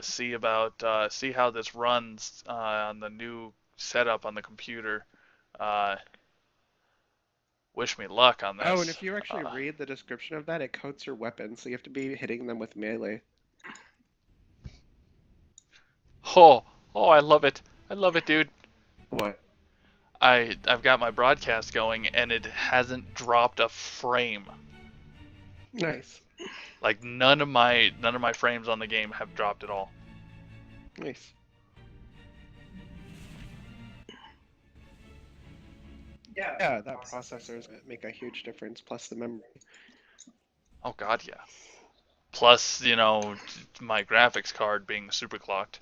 to see about see how this runs on the new setup on the computer. Uh, wish me luck on Oh, and this. if you actually read the description of that, it coats your weapons, so you have to be hitting them with melee. Oh, oh, I love it. I love it, dude. What? I've got my broadcast going and it hasn't dropped a frame. Nice. Like none of my frames on the game have dropped at all. Nice. Yeah, that processor is gonna make a huge difference, plus the memory. Oh god, yeah. Plus, my graphics card being super clocked.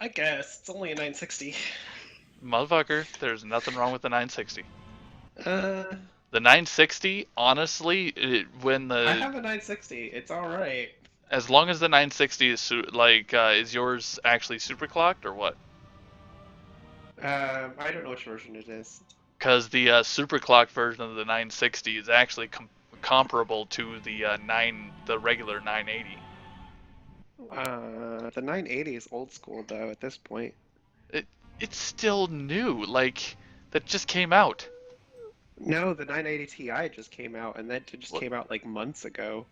I guess. It's only a 960. Motherfucker, there's nothing wrong with the 960. Uh, The 960, honestly, I have a 960. It's alright. as long as the 960 is is yours actually super clocked or what? I don't know which version it is. Because the super clocked version of the 960 is actually comparable to the regular 980. The 980 is old school though at this point. It's still new, like that just came out. No, the 980 Ti just came out, and that just What? came out like months ago.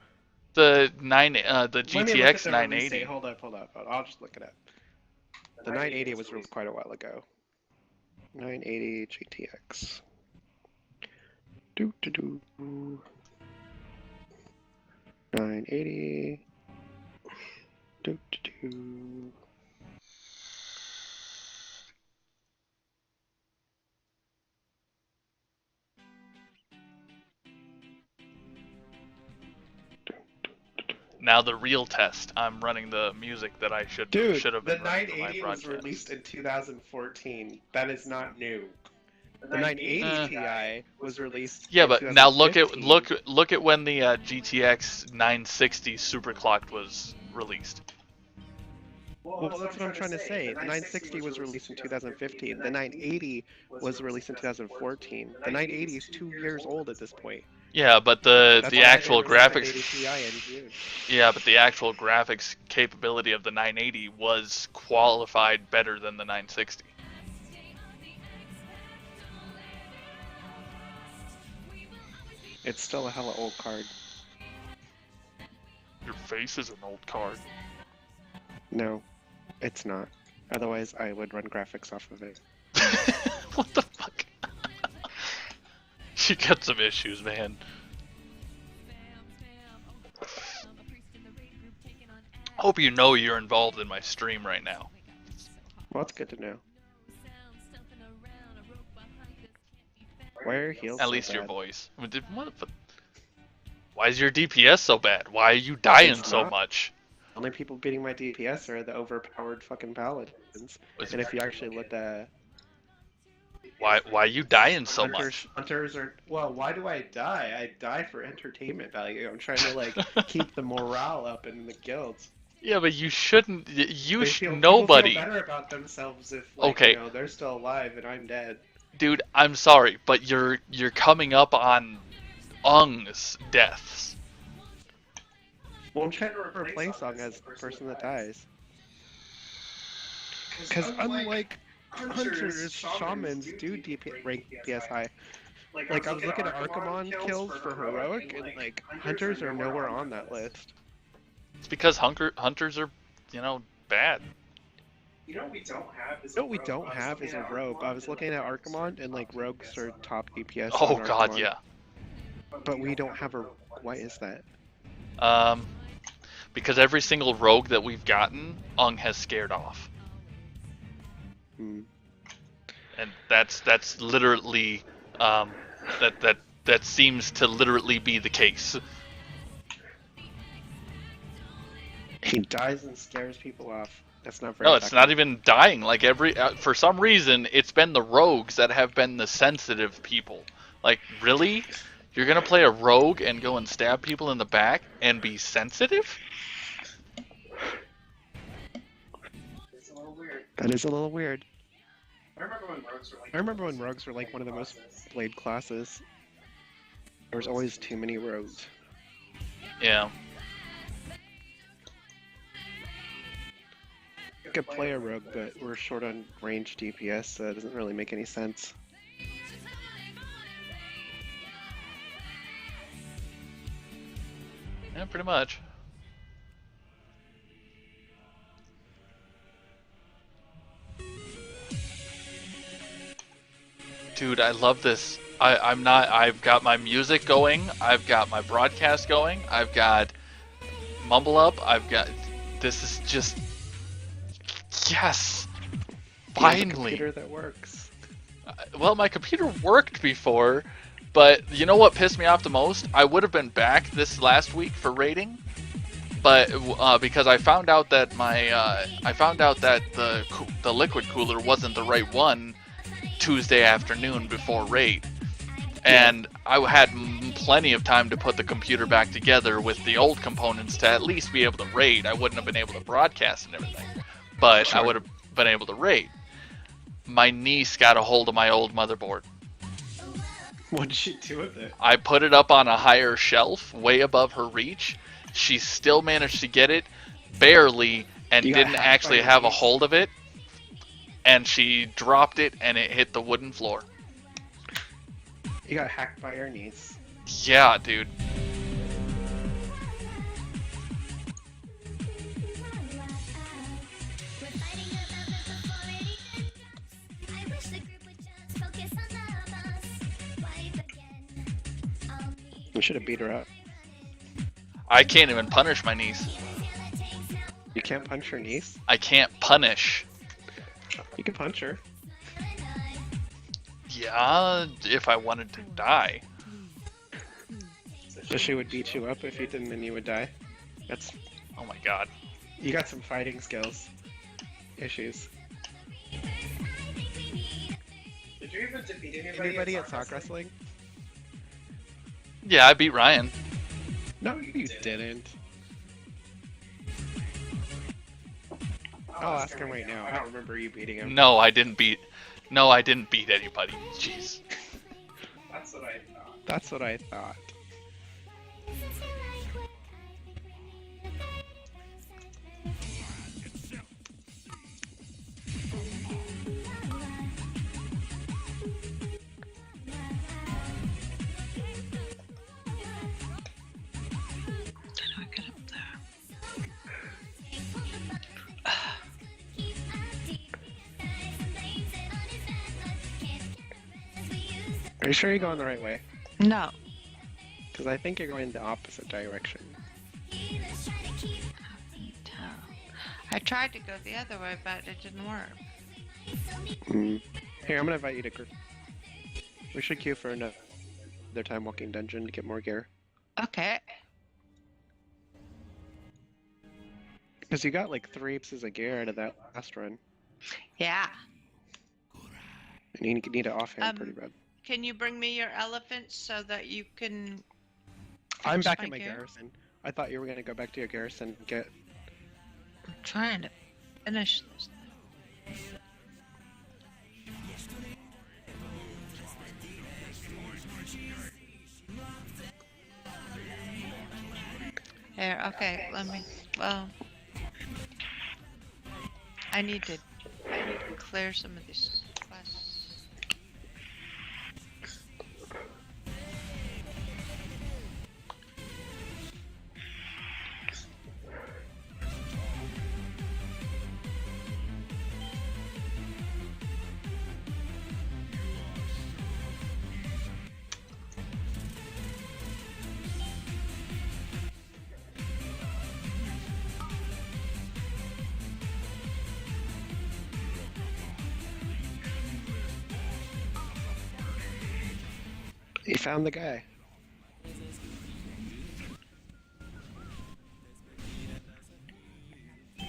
The Let me look at GTX the release 980. date. Hold up. I'll just look it up. The 980 was released quite a while ago. 980 GTX. Do do do. 980. Do do do. Now the real test. I'm running the music that I should Dude, have the been running for my 980 was broadcast. released in 2014. That is not new. The 980 Ti was released. Yeah, in but now look 2015. at when the GTX 960 superclocked was released. Well, that's what I'm trying to say. The 960 was released in 2015. The 980 was released in 2014. The 980 is 2 years old at this point. Yeah, but That's the why actual they released graphics. 980 Ti in June. Yeah, but the actual graphics capability of the 980 was qualified better than the 960. It's still a hella old card. Your face is an old card. No, it's not. Otherwise, I would run graphics off of it. What the fuck? You got some issues, man. Hope you know you're involved in my stream right now. Well, it's good to know. Why are your heels At so least your bad? voice. Why is your DPS so bad? Why are you dying It's so not. much? Only people beating my DPS are the overpowered fucking paladins. And if you actually looked at Why are you dying so much? hunters are, well, why do I die? I die for entertainment value. I'm trying to like keep the morale up in the guilds. Yeah, but you shouldn't. People Nobody. feel better about themselves if like Okay, they're still alive and I'm dead. dude, I'm sorry, but you're coming up on Ung's deaths. Well, I'm trying to replace Song as the person that dies. Because unlike hunters, shamans do rank DPS high. Like I was looking at Archimon kills for heroic, and like hunters are nowhere on that list. It's because hunters are, bad. You know what we don't have is a rogue. I was looking at Archimon, and like rogues are top DPS. Oh on god, Archimon. yeah. But we don't have a. Why is that? Because every single rogue that we've gotten, Ung has scared off. Hmm. And that's literally, that seems to literally be the case. He dies and scares people off. That's not very. No, it's not even dying. Like for some reason, it's been the rogues that have been the sensitive people. Like, really? You're gonna play a rogue and go and stab people in the back and be sensitive? That is a little weird. I remember when rogues were like one of the most played classes. There was always too many rogues. Yeah. could play a rogue, but we're short on range DPS, so it doesn't really make any sense. Yeah, pretty much. Dude, I love this. I've got my music going. I've got my broadcast going. I've got Mumble Up. This is just, yes, finally. You have a computer that works. Well, my computer worked before, but you know what pissed me off the most? I would have been back this last week for raiding, but because I found out that the liquid cooler wasn't the right one Tuesday afternoon before raid, and I had plenty of time to put the computer back together with the old components to at least be able to raid. I wouldn't have been able to broadcast and everything, but I would have been able to raid. My niece got a hold of my old motherboard. What did she do with it? I put it up on a higher shelf, way above her reach. She still managed to get it, barely, and didn't actually have a hold of it. And she dropped it, and it hit the wooden floor. You got hacked by your niece. Yeah, dude. We should have beat her up. I can't even punish my niece. You can't punch your niece? I can't punish. You can punch her. Yeah, if I wanted to die. So she would beat you up if you didn't, and you would die. That's. Oh my god. You got some fighting skills. Issues. Did you even defeat anybody at sock wrestling? Yeah, I beat Ryan. No, you didn't. I'll ask him right now. I don't remember you beating him. No, I didn't beat anybody. Jeez. That's what I thought. That's what I thought. Are you sure you're going the right way? No. Because I think you're going the opposite direction. I tried to go the other way, but it didn't work. Here, I'm gonna invite you to group. We should queue for another time walking dungeon to get more gear. Okay. Because you got like 3 pieces of gear out of that last run. Yeah. And you need to offhand pretty bad. Can you bring me your elephants so that you can... I'm back at my garrison. I thought you were gonna go back to your garrison and get... I'm trying to finish this thing. Here, okay, let me... Well... I need to clear some of these quests. You found the guy. I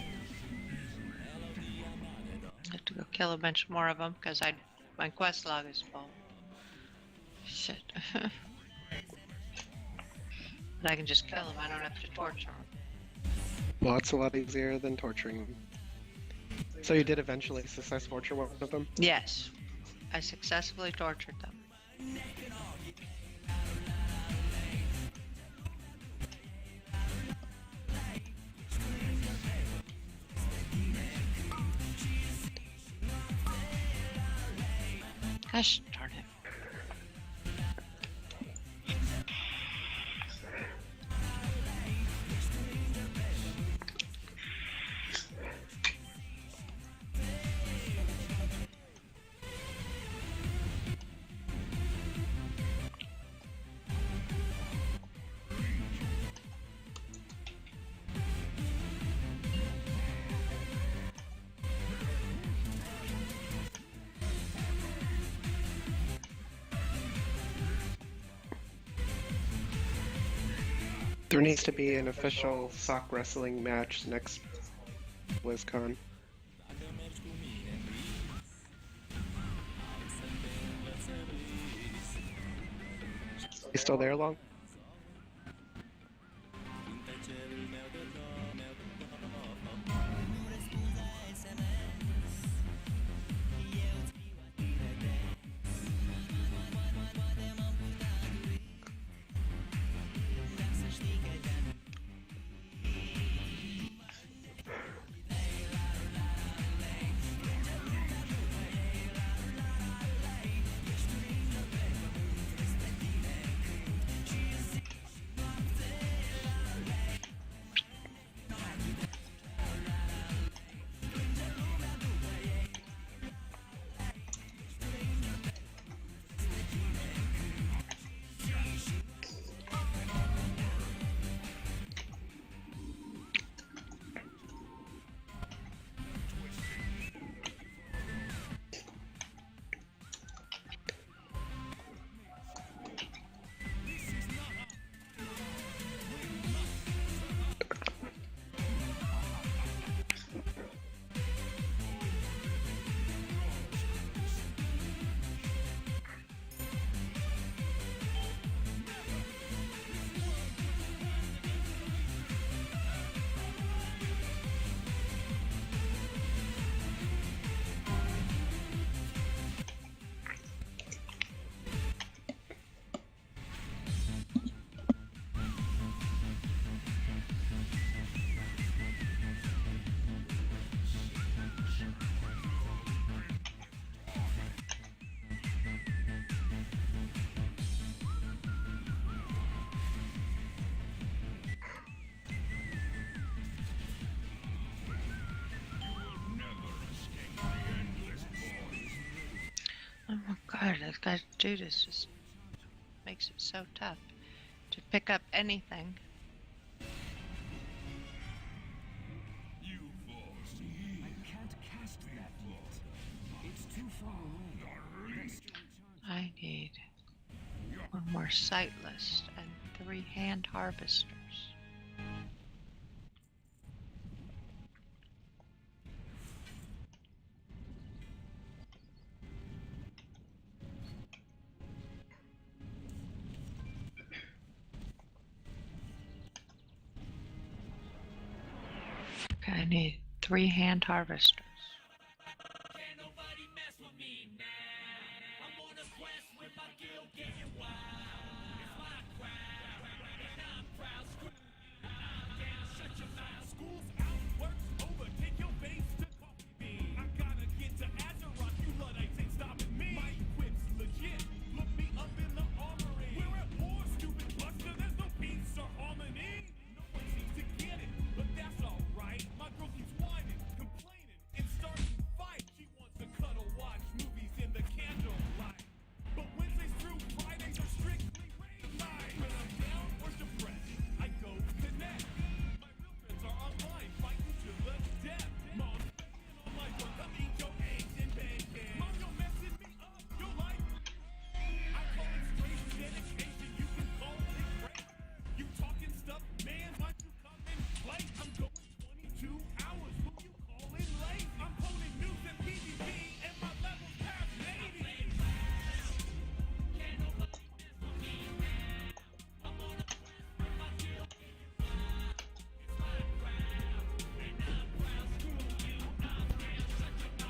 have to go kill a bunch more of them because my quest log is full. Shit. But I can just kill them. I don't have to torture them. Well, it's a lot easier than torturing them. So you did eventually successfully torture one of them? Yes. I successfully tortured them. Gosh darn it. There needs to be an official sock wrestling match next BlizzCon. You still there, Long? Oh my god, this guy's dude is just makes it so tough to pick up anything. I need one more sightless and 3 hand harvesters. Okay, I need 3 hand harvesters.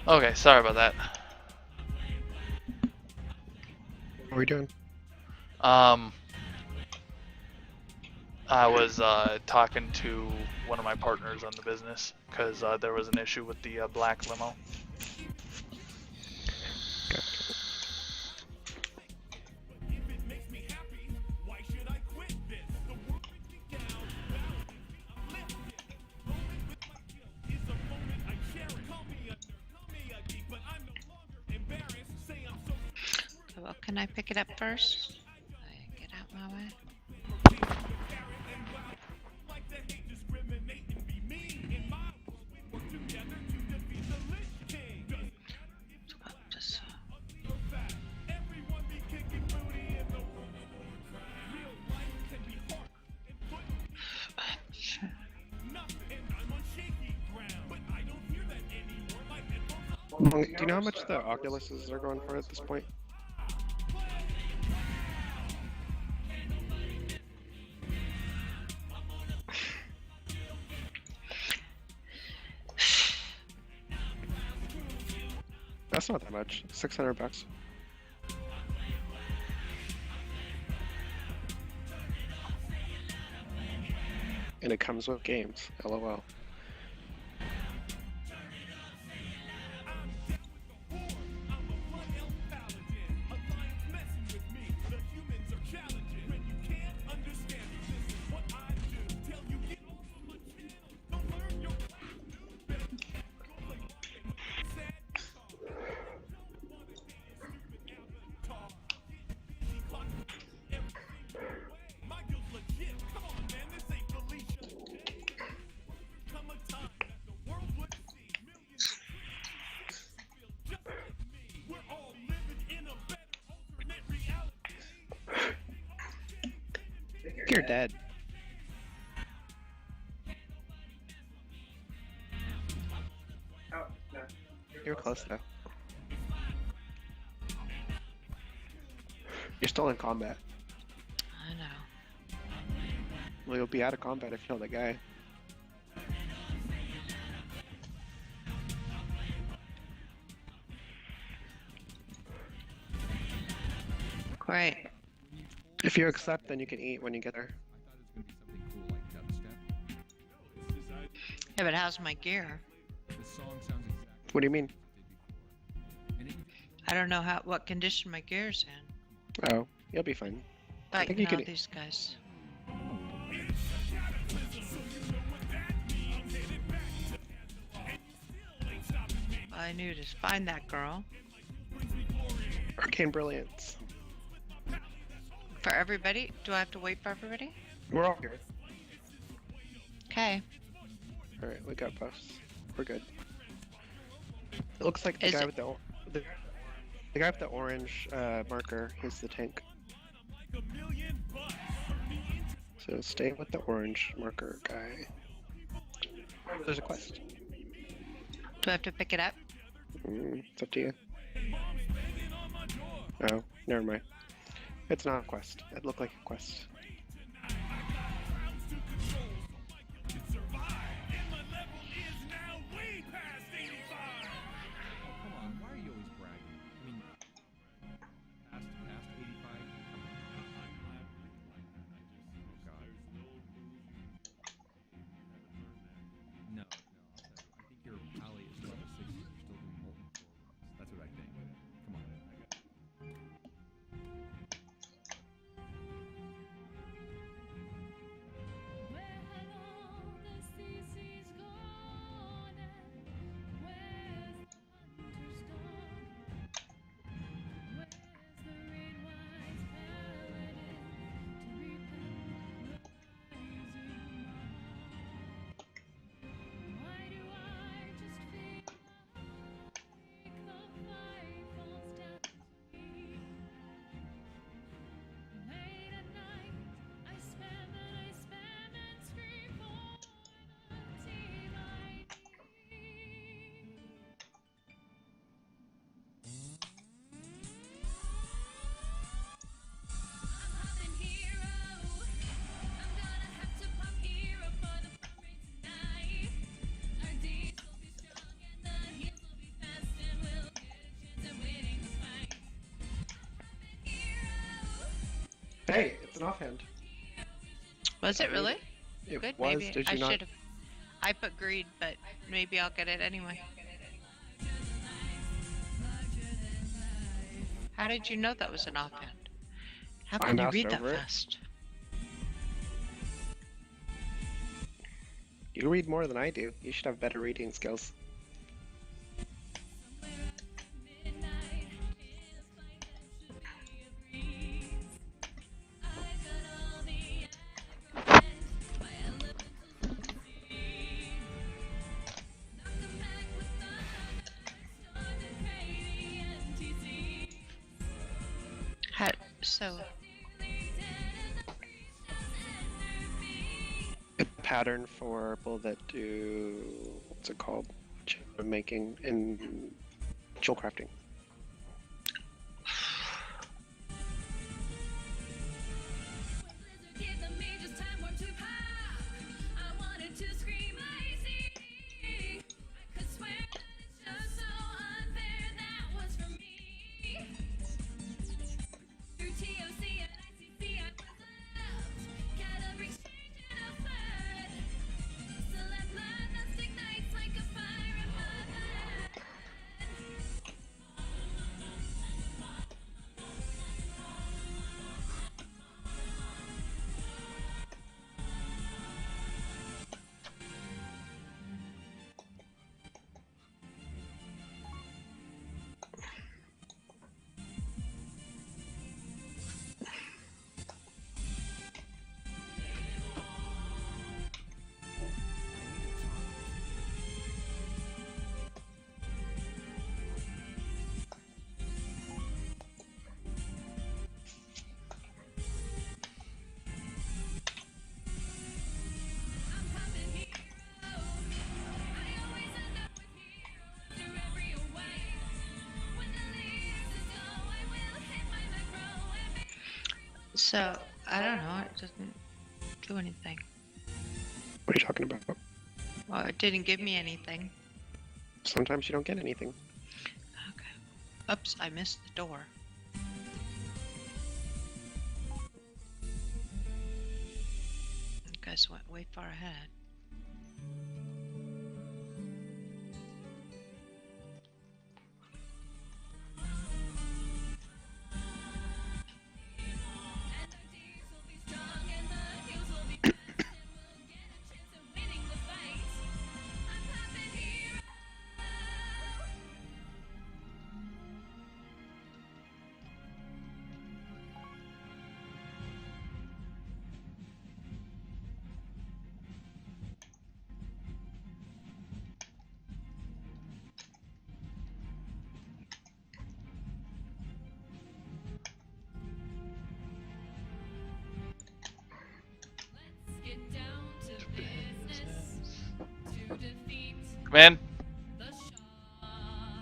Okay, sorry about that. What are we doing? I was talking to one of my partners on the business because there was an issue with the black limo. Can I pick it up first? Get out my way. Just, Do you know how much the Oculuses are going for at this point? That's not that much. $600. And it comes with games. LOL. You're dead. You're close though. You're still in combat. I know. Well, you'll be out of combat if you kill the guy. Great. If you accept, then you can eat when you get there. I thought it was going to be something cool like dubstep. Yeah, but how's my gear? The song sounds exactly What do you mean? like it did before. I don't know what condition my gear's in. Oh, you'll be fine. Like think you now could- these guys. I knew to find that girl. Arcane Brilliance. For everybody? Do I have to wait for everybody? We're all here. Okay. Alright, we got buffs. We're good. It looks like the Is guy it- with the guy with the orange marker is the tank. So stay with the orange marker guy. There's a quest. Do I have to pick it up? It's up to you. Oh, never mind. It's not a quest. It looked like a quest. Come on, why are you always bragging? I mean, past 85? Come on. Oh, God. No, I'll tell you. I think your pally is level 60. You're still doing molten core runs. That's what I think. Come on. Where have all the CCs gone? And where's the hunter's dog? Where's the red-wise paladin to repel the rising mob? Why do I just feel like the fight falls down to me? Late at night, I spam and scream for the team I need. I'm hopping hero. I'm gonna have to pop hero for the front rate tonight. Our D's will be strong and the heels will be fast, and we'll get a chance at winning this fight. Hopping hero. Hey, it's an offhand. Was it really? It Good, was. maybe. Did I you not? should have. I put greed, but maybe I'll get it anyway. How did you know that was an offhand? How I can you moused read that over it. fast? You read more than I do. You should have better reading skills. Midnight is financially So, A pattern for people that do what's it called? Making in jewel crafting. Give the majors time warp to pop. I wanted to scream I see. I could swear that it's just so unfair. That was for me. Through TOC and ICC I was left. Calibrates changing a flood. Celeb madness ignites like a fire in my head. I'm poppin' hero. I always end up with hero after every away. When the leaves go, I will hit my macro and make so I don't know. It doesn't do anything. What are you talking about? Well, it didn't give me anything. Sometimes you don't get anything. Okay. Oops, I missed the door. You guys went way far ahead. and our D's will be strong and the heels will be fast and we'll get a chance at winning the fight. I'm poppin' hero. Let's get down to business to defeat Come in. the Shah.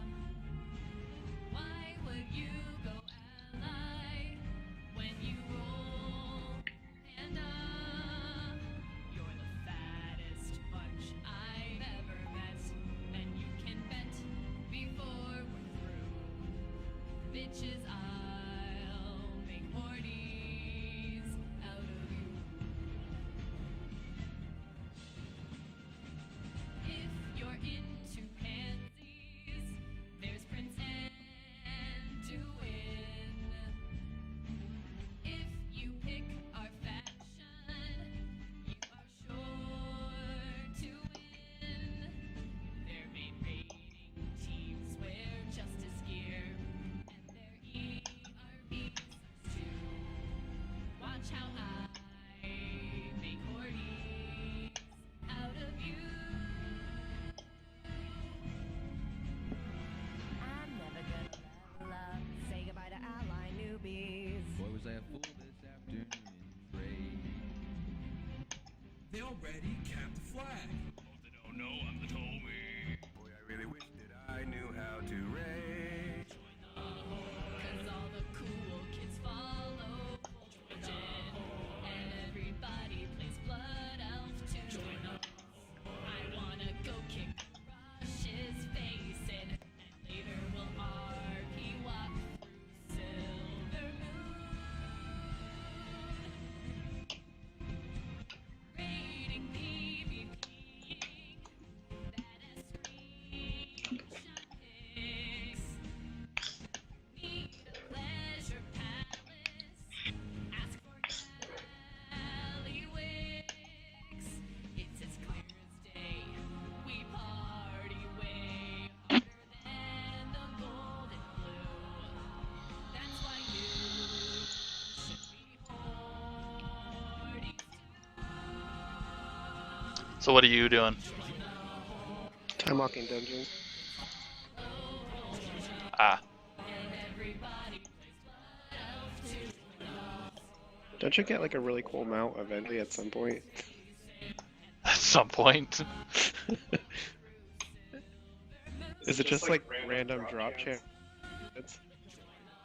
Why would you go ally when you roll panda? You're the fattest bunch I've ever met, and you can bet before we're through. Bitches, I'll make hornies out of you. If you're into pansies, there's Prince and to win. If you pick our faction, you are sure to win. Their main raiding teams wear justice gear, and their ERBs too. Watch how I make hornies out of you. I'm never gonna level up. Say goodbye to ally newbies. Boy, was I a fool this afternoon in trade. They already capped the flag. Oh, they don't know I'm the Tommy. Boy, I really wish that I knew how to raid. Cause all the cool kids follow Voltron, and everybody plays Blood Elf too. I wanna go kick Rush's face in, and later we'll RP walk through Silver Moon. Raiding PvPing, badass screenshot pics. Meet the pleasure palace. Ask for Gallywix. It's as clear as day. We party way harder than the gold and blue. That's why you should be horny. So what are you doing? Time walking dungeons. Ah. And everybody plays Blood Elf too. Don't you get like a really cool mount eventually at some point? At some point. Is it just like random drop chance?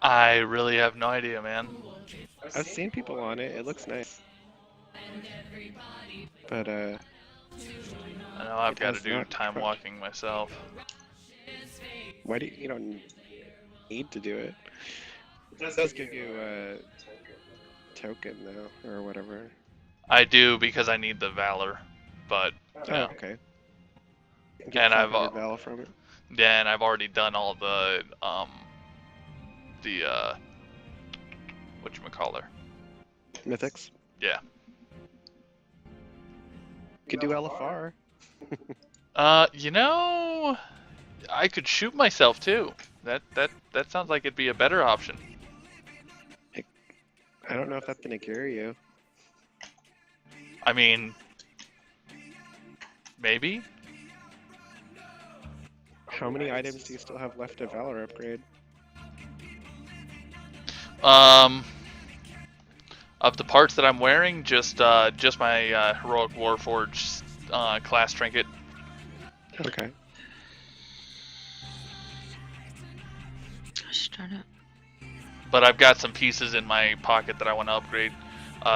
I really have no idea, man. I've seen people on it. It looks nice. But I know I've It got to has do not time crushed. walking myself. why do you don't need to do it? It does give you a token though, or whatever. I do because I need the valor, but Oh, yeah. okay. And Get I've 500 Val from it. then I've already done all the whatchamacallit. Mythics. Yeah. Could do LFR. You know, I could shoot myself too. That sounds like it'd be a better option. I don't know if that's gonna carry you. I mean, maybe. How many items do you still have left to Valor upgrade? Of the parts that I'm wearing, just my heroic warforged class trinket. Okay. Start up. But I've got some pieces in my pocket that I want to upgrade.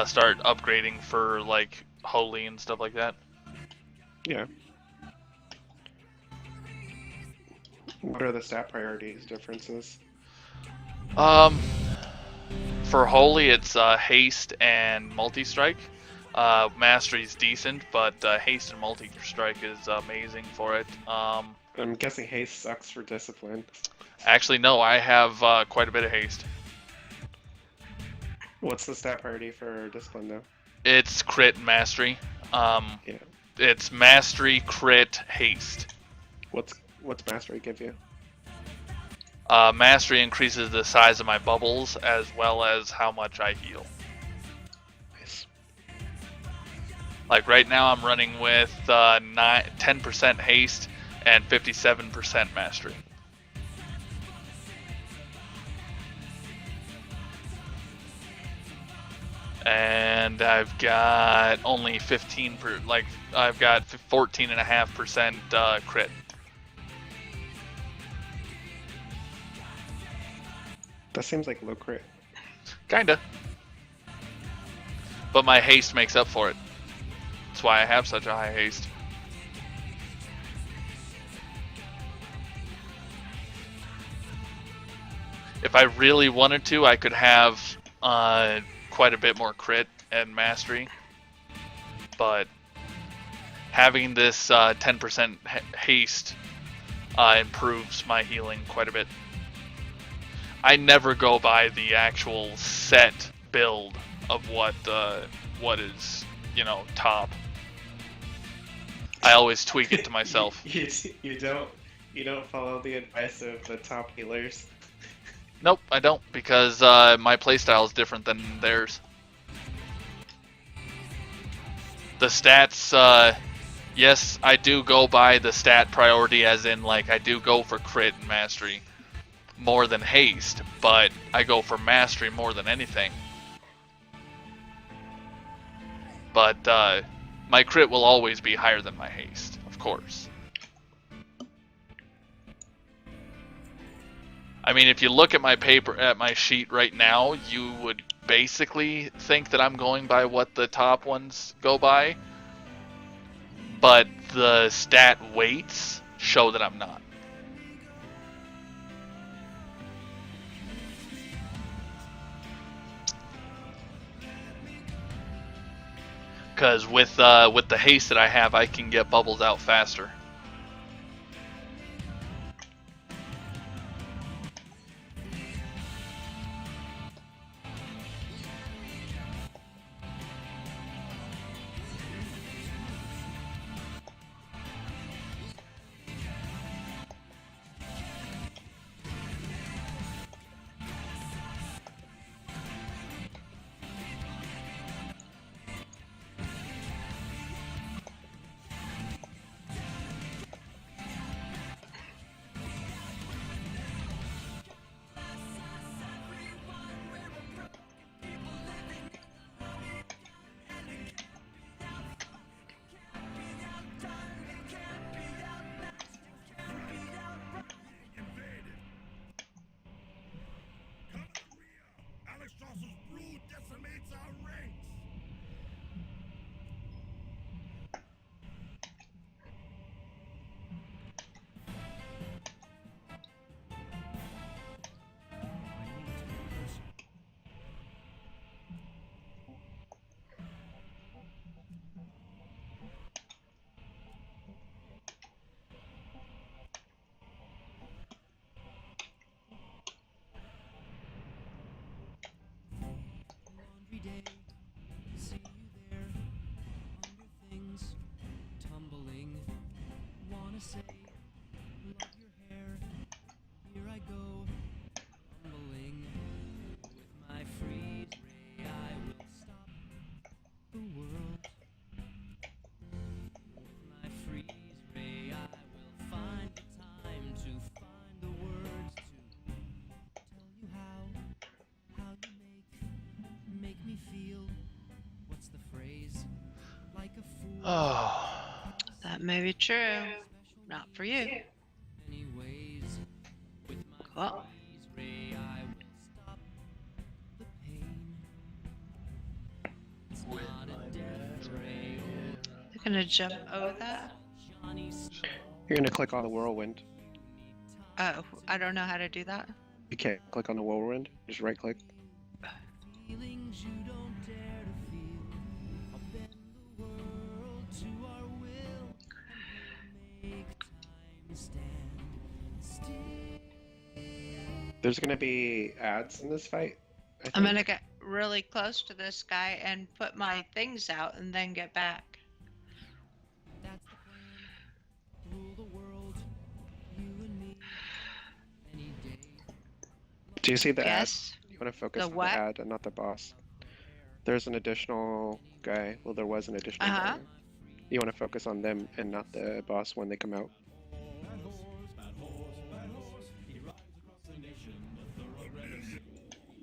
Start upgrading for like holy and stuff like that. Yeah. What are the stat priorities differences? For holy, it's haste and multi-strike. Mastery's decent, but haste and multi-strike is amazing for it. I'm guessing haste sucks for discipline. Actually, no, I have quite a bit of haste. What's the stat priority for discipline though? It's crit and mastery. Yeah. It's mastery, crit, haste. What's mastery give you? Mastery increases the size of my bubbles as well as how much I heal. Nice. Like right now, I'm running with 10% haste and 57% mastery. And I've got only 15 per, like I've got 14.5% crit. That seems like low crit. Kinda. But my haste makes up for it. That's why I have such a high haste. If I really wanted to, I could have quite a bit more crit and mastery. But having this 10% haste improves my healing quite a bit. I never go by the actual set build of what is, top. I always tweak it to myself. You don't follow the advice of the top healers. Nope, I don't, because my playstyle is different than theirs. The stats, yes, I do go by the stat priority, as in, like, I do go for crit and mastery more than haste, but I go for mastery more than anything. But my crit will always be higher than my haste, of course. I mean, if you look at my sheet right now, you would basically think that I'm going by what the top ones go by, but the stat weights show that I'm not. Because with the haste that I have, I can get bubbles out faster. say, love your hair. Here I go, fumbling with my freeze ray. I will stop the world. With my freeze ray, I will find the time to find the words to tell you how you make me feel. What's the phrase? Like a fool. Oh. That may be true. Not for you. Anyways, with my Cool. freeze ray, I will stop the pain. It's not a death ray. You're gonna jump over that? Johnny You're gonna click on the whirlwind. Oh, I don't know how to do that. You can't click on the whirlwind. Just right click. feelings you don't dare to feel. I'll bend the world to our will. Make time stand still. There's gonna be ads in this fight. I I'm think. gonna get really close to this guy and put my things out and then get back. That's the plan. Rule the world, you and me. Any day. Do you see the ad? Yes. You want to focus The on what? the ad and not the boss. There's an additional guy. Well, there was an additional Uh-huh. guy. You want to focus on them and not the boss when they come out.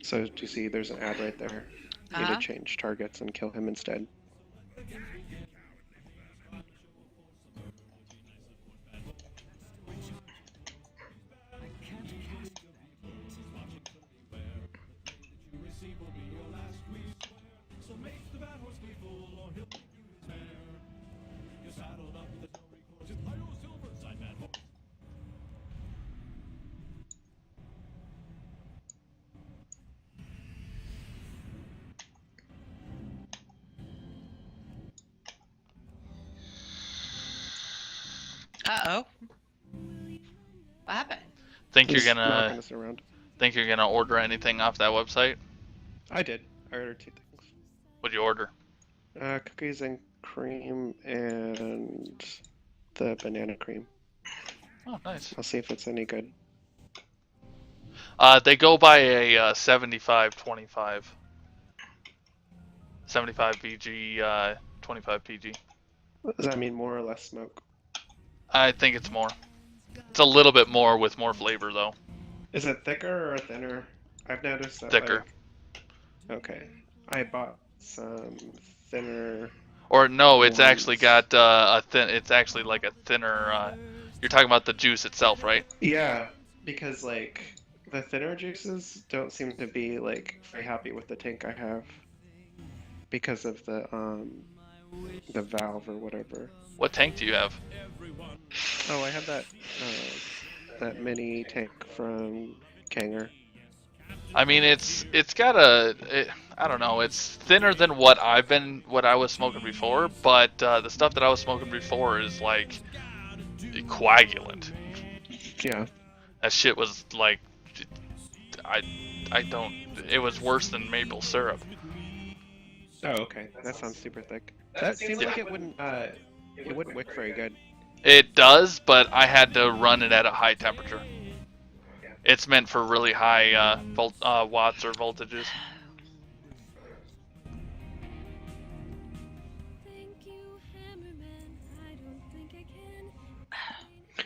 So do you see there's an ad right there? You need Uh-huh. to change targets and kill him instead. Uh-oh. What happened? Think He's you're knocking gonna us around. think you're gonna order anything off that website? I did. I ordered 2 things. What'd you order? Cookies and cream and the banana cream. Oh, nice. I'll see if it's any good. They go by a 75-25. 75 VG, 25 PG. Does that mean more or less smoke? I think it's more. It's a little bit more with more flavor though. Is it thicker or thinner? I've noticed that. Thicker. Like, okay. I bought some thinner. Or no, it's Ones. actually got a thin. It's actually like a thinner. You're talking about the juice itself, right? Yeah, because like the thinner juices don't seem to be like very happy with the tank I have because of the valve or whatever. What tank do you have? Oh, I have that that mini tank from Kanger. I mean, it's got I don't know. It's thinner than what I was smoking before, but the stuff that I was smoking before is like coagulant. Yeah. That shit was like, I don't. It was worse than maple syrup. Oh, okay. That sounds super thick. That seems like it wouldn't wick very good. It does, but I had to run it at a high temperature. It's meant for really high watts or voltages. Thank you, Hammerman. I don't think I can.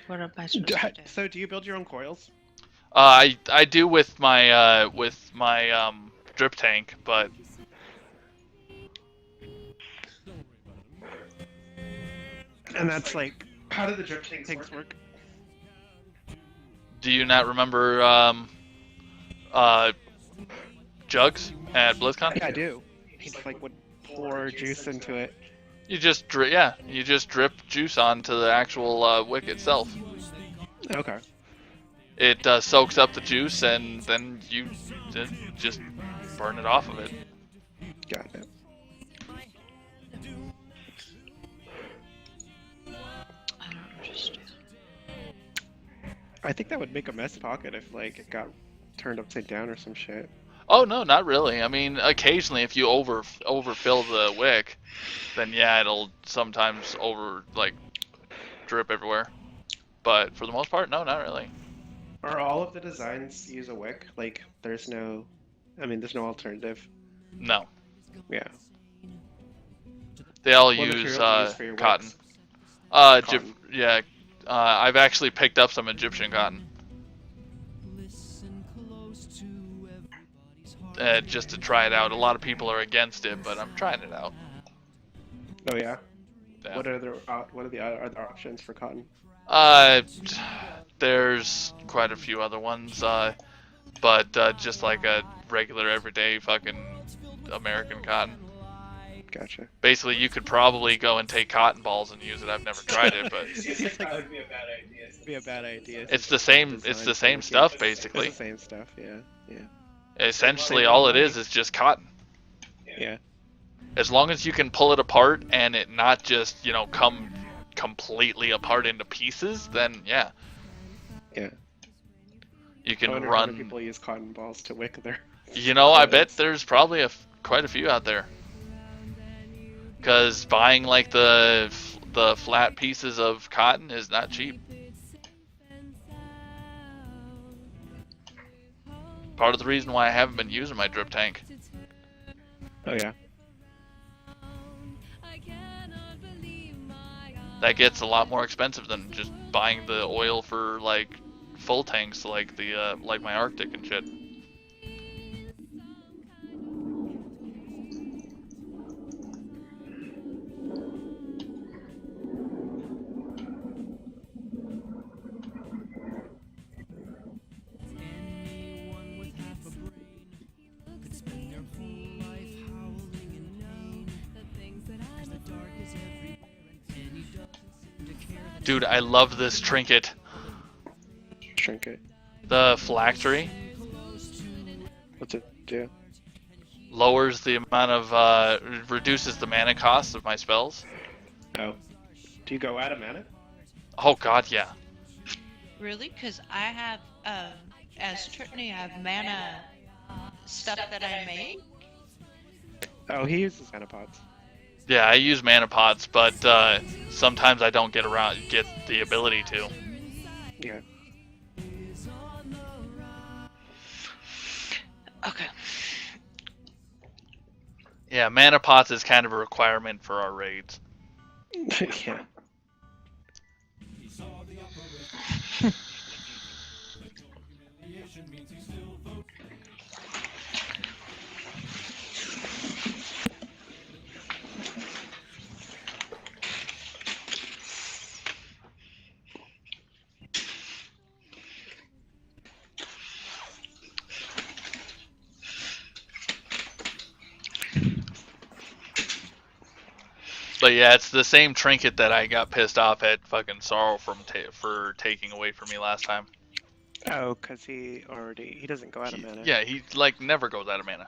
What am I supposed to do? So, do you build your own coils? I do with my drip tank, but And that's like, how do the drip tanks work? do you not remember jugs at BlizzCon? Yeah, I do. He just like would pour juice into it. You just you just drip juice onto the actual wick itself. Okay. It soaks up the juice and then you just burn it off of it. Got it. I don't understand. I think that would make a mess pocket if like it got turned upside down or some shit. Oh no, not really. I mean, occasionally if you overfill the wick, then yeah, it'll sometimes drip everywhere. but for the most part, no, not really. Are all of the designs use a wick? Like, there's no, I mean, there's no alternative. No, Yeah. they all What use material do you use for your cotton. wicks? Egypt, Cotton. yeah. I've actually picked up some Egyptian cotton. Just to try it out. A lot of people are against it, but I'm trying it out. Oh yeah. Yeah. What are the other options for cotton? There's quite a few other ones, but just like a regular everyday fucking American cotton. Gotcha. Basically, you could probably go and take cotton balls and use it. I've never tried it, but That would be a bad idea. It'd be a bad idea. it's the same. It's the same stuff, basically. It's the same stuff. Yeah. Yeah. Essentially, all it is just cotton. Yeah. As long as you can pull it apart and it not just, come completely apart into pieces, then yeah. Yeah. You can I wonder how many run. people use cotton balls to wick their. I bet there's probably quite a few out there. Because buying like the flat pieces of cotton is not cheap. Part of the reason why I haven't been using my drip tank. Oh yeah. That gets a lot more expensive than just buying the oil for like full tanks, like the like my Arctic and shit. Anyone with half a brain could spend their whole life howling in pain. Cause the dark is everywhere and he doesn't seem to care. Dude, I love this trinket. Trinket. The phylactery What's it do? lowers the amount of reduces the mana cost of my spells. Oh. Do you go out of mana? Oh god, yeah. Really? Because I have, as Tritney, I have mana stuff that I make. Oh, he uses mana pots. Yeah, I use mana pots, but sometimes I don't get the ability to. Yeah. Okay. Yeah, mana pots is kind of a requirement for our raids. Yeah. He saw the operation. Humiliation means he's still voting. But yeah, it's the same trinket that I got pissed off at fucking Sorrow for taking away from me last time. Oh, cause he doesn't go out of mana. Yeah, he like never goes out of mana.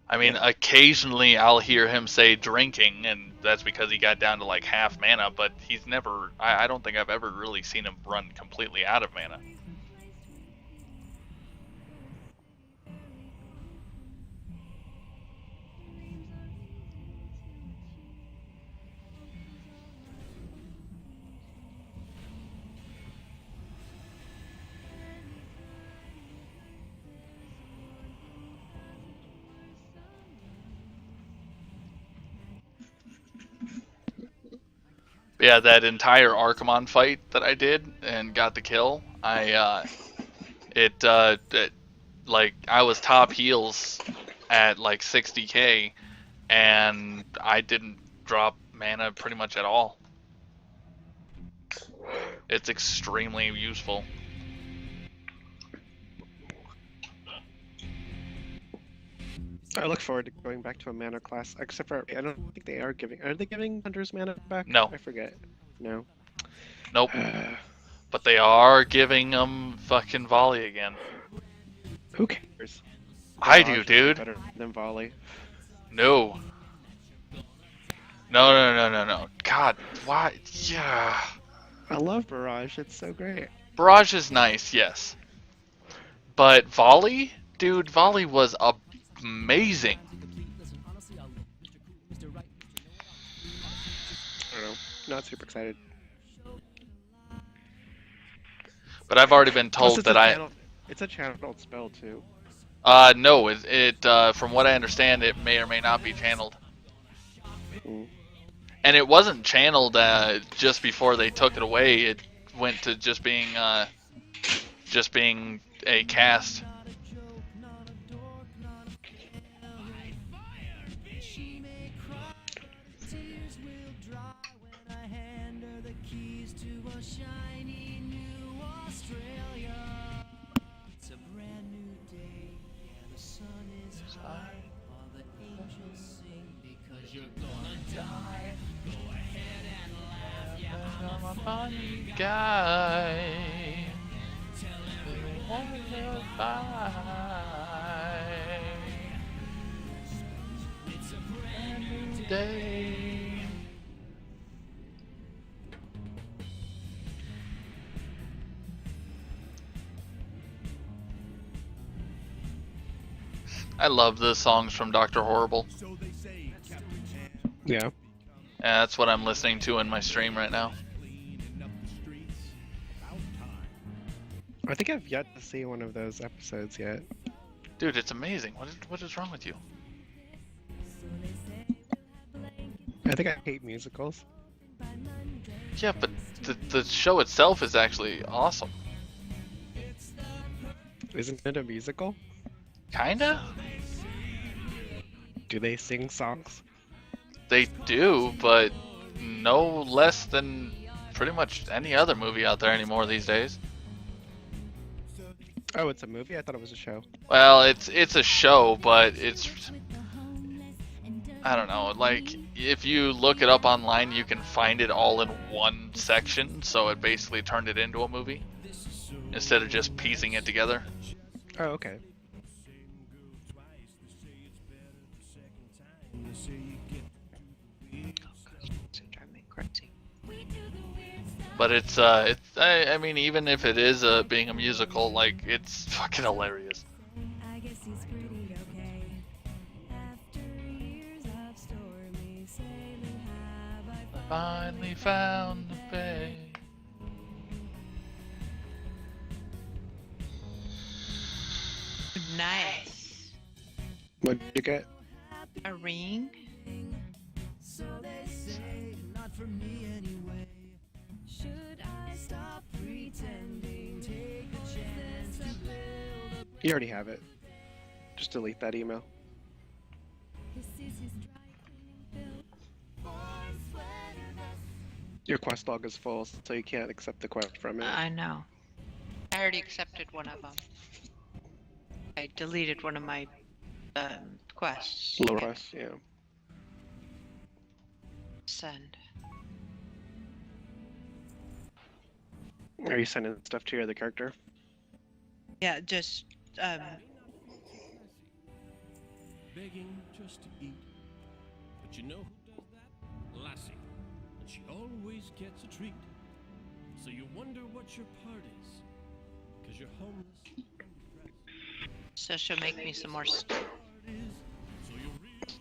I mean, occasionally I'll hear him say drinking, and that's because he got down to like half mana, but he's never, I don't think I've ever really seen him run completely out of mana. Yeah, that entire Archimon fight that I did and got the kill, like I was top heals at like 60k, and I didn't drop mana pretty much at all. It's extremely useful. I look forward to going back to a mana class, except for I don't think they are giving. Are they giving Hunter's mana back? No. I forget. No. Nope. But they are giving them fucking volley again. Who cares? I Barrage do, is dude. Better than volley. No. No. God, why? Yeah. I love Barrage. It's so great. Barrage is nice, yes. But volley? Dude, volley was amazing. not super excited. But I've already been Plus, told that I. it's a channeled spell too. No, from what I understand, it may or may not be channeled. Mm. And it wasn't channeled just before they took it away. It went to just being a cast. Tears will dry when I hand her the keys to a shiny new Australia. It's a brand new day, yeah, the sun is high. All the angels sing because you're gonna die. Go ahead and laugh, yeah, I'm a funny Guy. Tell everyone it's a brand new Day. I love the songs from Dr. Horrible. So they say, Captain Man, Yeah. And that's what I'm listening to in my stream right now. cleaning up the streets. About time. I think I've yet to see one of those episodes yet. Dude, it's amazing. What is wrong with you? I think I hate musicals. Yeah, but the show itself is actually awesome. Isn't it a musical? Kinda? Do they sing songs? They do, but no less than pretty much any other movie out there anymore these days. Oh, it's a movie? I thought it was a show. Well, it's a show, but it's, I don't know, like if you look it up online, you can find it all in one section, so it basically turned it into a movie instead of just piecing it together. Oh, okay. Drive me crazy. But I mean, even if it is being a musical, like, it's fucking hilarious. I guess he's pretty okay. After years of stormy sailing, have I Finally found the bay. Nice. What did you get? A ring? So they say, not for me anyway. Should I stop pretending? Take a chance to build You already have it. Just delete that email. This is his dry cleaning bill. Warm sweater vest. Your quest log is full, so you can't accept the quest from it. I know. I already accepted one of them. I deleted one of my quests. Low quest, yeah. Send. Are you sending stuff to your other character? Yeah, just Begging just to eat. But you know who does that? Lassie. And she always gets a treat. So you wonder what your part is. Because you're homeless. so she'll make me some more So you're real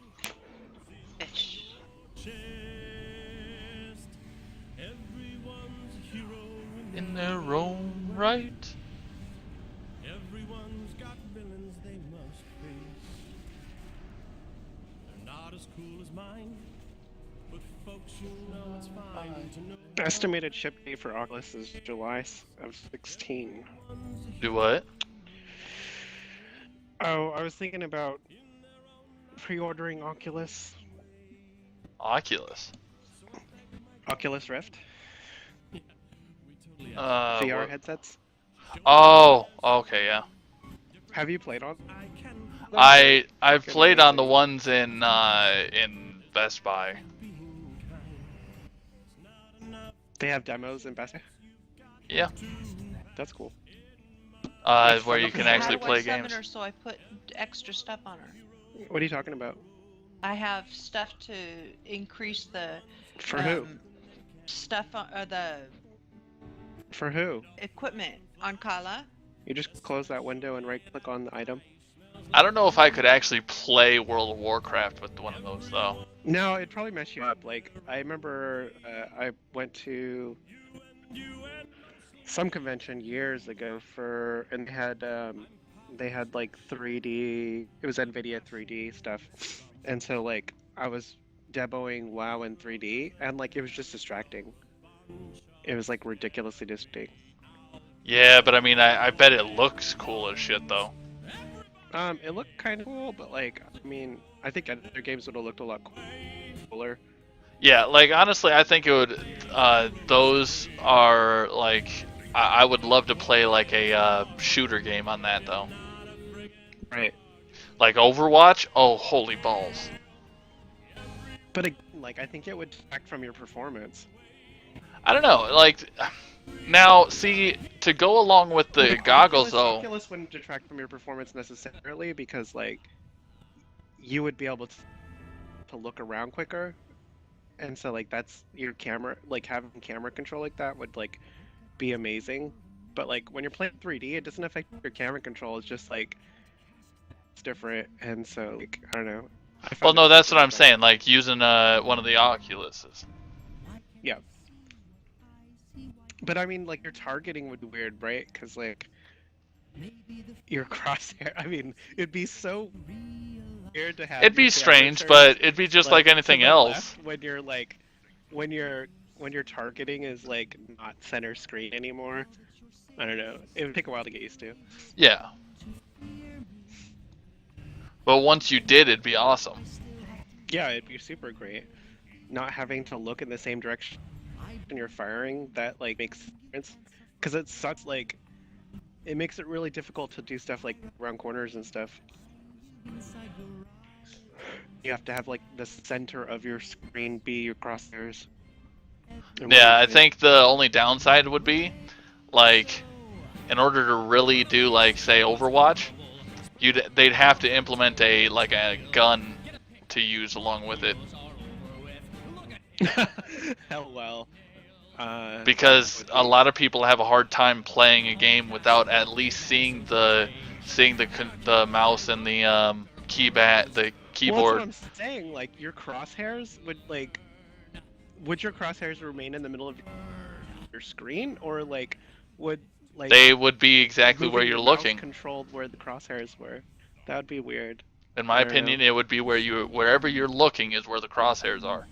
fish. chest. Everyone's a hero In their own right. Everyone's got villains they must face. They're not as cool as mine, but folks, you know it's fine to know. Estimated ship date for Oculus is July of 16. Do what? Oh, I was thinking about pre-ordering Oculus. Oculus. Oculus Rift? VR VR headsets? Oh, okay, yeah. Have you played on? I've played on the ones in Best Buy. They have demos in Best Buy? Yeah. That's cool. Where you can actually How do play I summon games. her so I put extra stuff on her? What are you talking about? I have stuff to increase the For who? stuff on, or the For who? equipment on Kala. You just close that window and right click on the item. I don't know if I could actually play World of Warcraft with one of those though. No, it'd probably mess you up. Like, I remember I went to some convention years ago and they had like 3D. It was NVIDIA 3D stuff, and so like I was demoing WoW in 3D, and like it was just distracting. It was like ridiculously distracting. Yeah, but I mean, I bet it looks cool as shit though. It looked kind of cool, but like I mean, I think other games would have looked a lot cooler. Yeah, like honestly, I think it would. Those are like I would love to play like a shooter game on that though. Right. Like Overwatch. Oh, holy balls! But like I think it would detract from your performance. I don't know. Like now, see to go along with the goggles though. Oculus wouldn't detract from your performance necessarily because like you would be able to look around quicker, and so like that's your camera. Like having camera control like that would like be amazing. But like when you're playing 3D, it doesn't affect your camera control. It's just like it's different, and so like I don't know. Well, no, that's what I'm saying. Like using one of the Oculuses. Yeah. But I mean, like your targeting would be weird, right? Because like your crosshair. I mean, it'd be so weird to have. It'd be your strange, cursor, but it'd be just like anything to the else. left when you're like, when your targeting is like not center screen anymore. I don't know. It would take a while to get used to. Yeah. But once you did, it'd be awesome. Yeah, it'd be super great. Not having to look in the same direction when you're firing, that like makes sense. Because it sucks, like, it makes it really difficult to do stuff like around corners and stuff. You have to have like the center of your screen be your crosshairs. Yeah, I think the only downside would be, like, in order to really do like say Overwatch, they'd have to implement a gun to use along with it. Hell well. Because a lot of people have a hard time playing a game without at least seeing the mouse and the the keyboard. Well, that's what I'm saying. Like your crosshairs would your crosshairs remain in the middle of your screen, or like would like they would be exactly where moving you're your mouse looking. controlled where the crosshairs were? That would be weird. In my I don't opinion, know. it would be wherever you're looking is where the crosshairs are.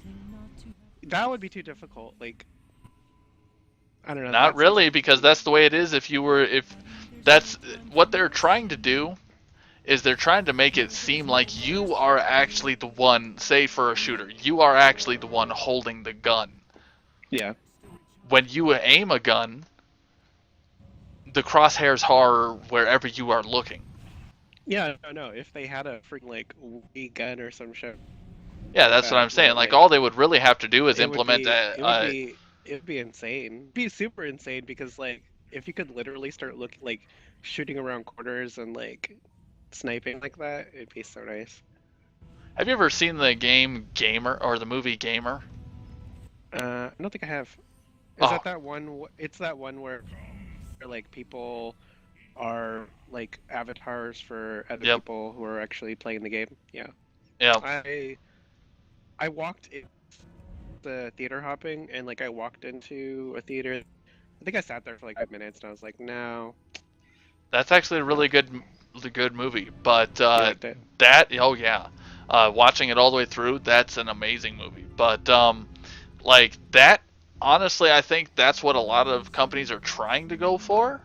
That would be too difficult. Like I don't know. Not really, because that's the way it is. If that's what they're trying to do, is they're trying to make it seem like you are actually the one. Say for a shooter, you are actually the one holding the gun. Yeah. When you aim a gun, the crosshairs are wherever you are looking. Yeah, no. If they had a freaking like Wii gun or some shit. Yeah, that's what I'm saying. Like all they would really have to do is implement it would be insane. It'd be super insane because like if you could literally start looking like shooting around corners and like sniping like that, it'd be so nice. Have you ever seen the game Gamer or the movie Gamer? I don't think I have. Oh. Is that one? It's that one where like people are like avatars for other Yep. people who are actually playing the game. Yeah. Yeah. I walked in the theater hopping and like I walked into a theater. I think I sat there for like 5 minutes and I was like, no. That's actually a really good movie. But liked it? oh yeah, watching it all the way through, that's an amazing movie. But like that, honestly, I think that's what a lot of companies are trying to go for.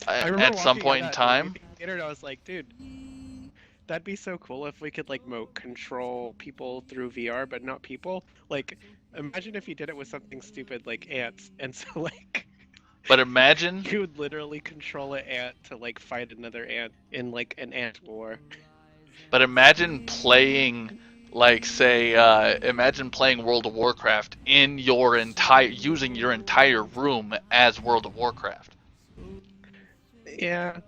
I remember At some walking point in that time. movie theater and I was like, dude, that'd be so cool if we could like control people through VR, but not people. Like, imagine if you did it with something stupid like ants, and so like. But imagine you would literally control an ant to like fight another ant in like an ant war. But imagine playing, like, say, imagine playing World of Warcraft in using your entire room as World of Warcraft. Yeah.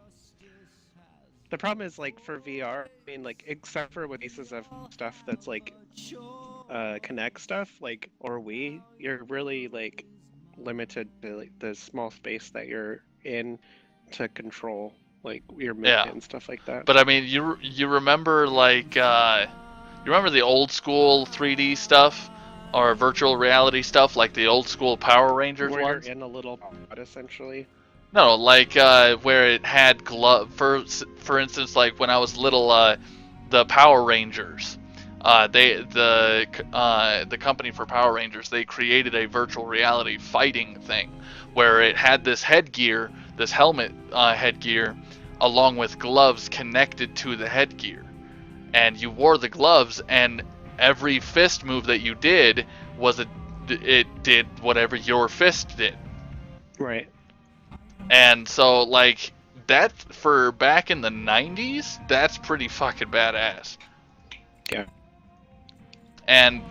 The problem is, like, for VR, I mean, like, except for with pieces of stuff that's like, Connect stuff, like, or Wii, you're really like limited to like the small space that you're in to control like your movement and stuff like that. But I mean, you remember like You remember the old school 3D stuff or virtual reality stuff, like the old school Power Rangers Where you're ones? in a little pod, essentially. No, like where it had glove. For instance, like when I was little, the Power Rangers. The company for Power Rangers, they created a virtual reality fighting thing where it had this headgear, this helmet headgear, along with gloves connected to the headgear, and you wore the gloves, and every fist move that you did it did whatever your fist did. Right. And so, like, that for back in the 90s, that's pretty fucking badass. Yeah. And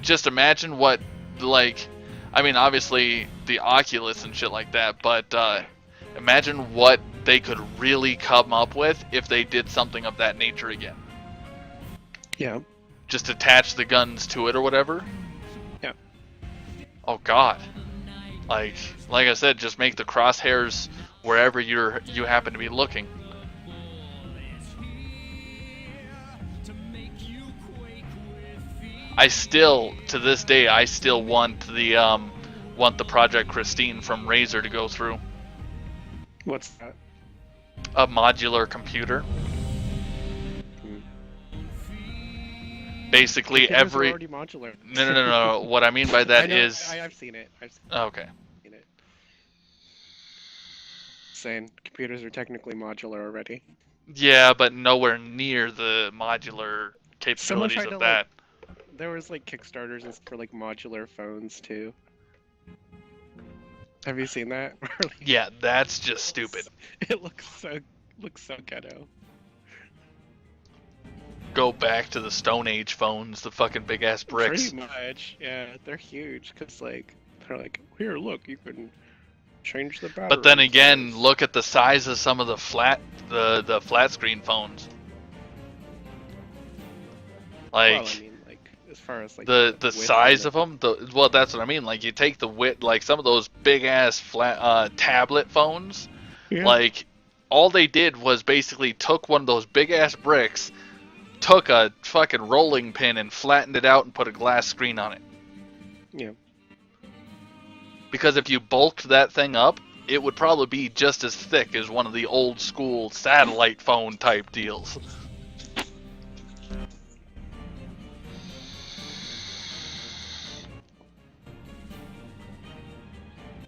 just imagine what, like, I mean, obviously the Oculus and shit like that, but imagine what they could really come up with if they did something of that nature again. Yeah. Just attach the guns to it or whatever. Yeah. Oh god. Like I said, just make the crosshairs wherever you happen to be looking. I still, to this day, I still want the Project Christine from Razer to go through. What's that? A modular computer. Basically, Computers are every already modular. no. What I mean by that I know, is, I've seen it. okay. Seen it. Saying computers are technically modular already. Yeah, but nowhere near the modular Someone capabilities tried of to that. There was like Kickstarters and for like modular phones too. Have you seen that? Yeah, that's just stupid. It looks so ghetto. Go back to the Stone Age phones, the fucking big ass bricks. Pretty much, yeah. They're huge because like they're like, here, look, you can change the battery. But then again, size." look at the size of some of the flat screen phones. Like, well, I mean, like as far as like the width size and of them. Well, that's what I mean. Like, you take the width, like some of those big ass flat tablet phones. Yeah. Like, all they did was basically took one of those big ass bricks, took a fucking rolling pin and flattened it out and put a glass screen on it. Yeah. Because if you bulked that thing up, it would probably be just as thick as one of the old school satellite phone type deals.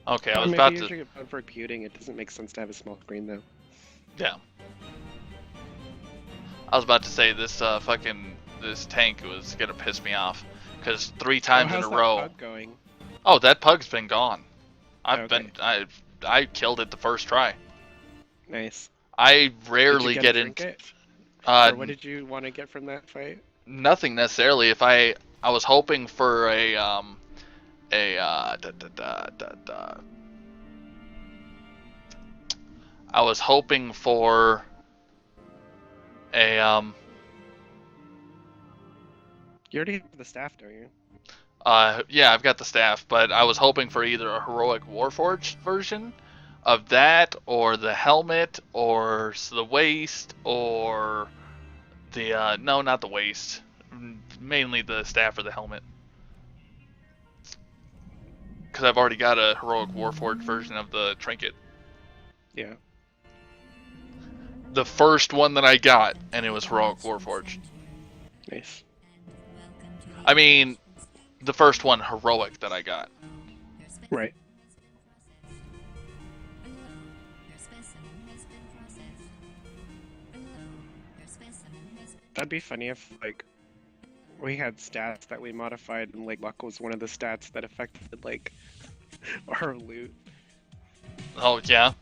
Okay, I was Maybe about you to... should get one for computing. It doesn't make sense to have a small screen though. Yeah. I was about to say this this tank was gonna piss me off because 3 times in how's a that row. pug going? Oh, that pug's been gone. Okay. I killed it the first try. Nice. I Did rarely you get a into trinket? uh, Or what did you want to get from that fight? nothing necessarily. If I was hoping for I was hoping for a You already have the staff, don't you? yeah, I've got the staff, but I was hoping for either a heroic Warforged version of that, or the helmet, or the waist, or the no, not the waist, mainly the staff or the helmet, because I've already got a heroic Warforged version of the trinket, Yeah. the first one that I got, and it was heroic Warforged. Nice. I mean, the first one heroic that I got. Right. That'd be funny if like we had stats that we modified and like luck was one of the stats that affected like our loot. Oh yeah.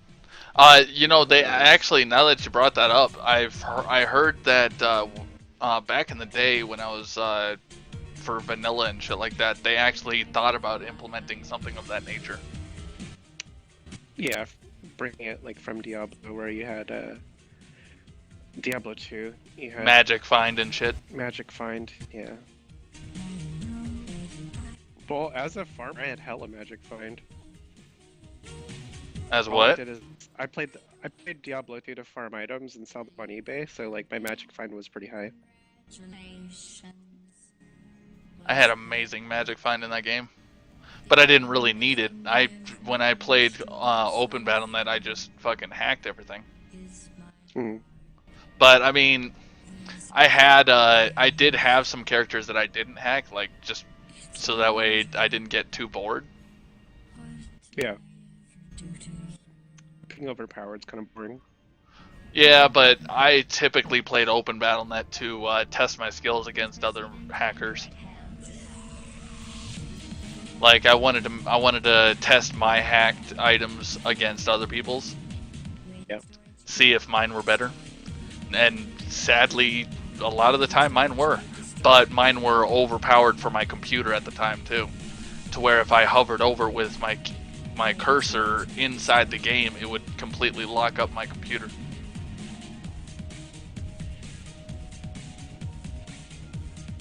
You know, they actually, now that you brought that up, I heard that back in the day when I was for vanilla and shit like that, they actually thought about implementing something of that nature. Yeah, bringing it like from Diablo where you had Diablo 2, you had Magic find and shit. Magic Find, yeah. Well, as a farmer, I had hella Magic Find. As All I what? did is I played Diablo 2 to farm items and sell them on eBay, so like my Magic Find was pretty high. I had amazing magic find in that game, but I didn't really need it. When I played Open Battle.net, I just fucking hacked everything. Hmm. But I mean, I did have some characters that I didn't hack, like just so that way I didn't get too bored. Yeah. Being overpowered is kind of boring. Yeah, but I typically played Open Battle.net to test my skills against other hackers. Like I wanted to test my hacked items against other people's. Yep. See if mine were better. And sadly, a lot of the time mine were. But mine were overpowered for my computer at the time too. To where if I hovered over with my cursor inside the game, it would completely lock up my computer.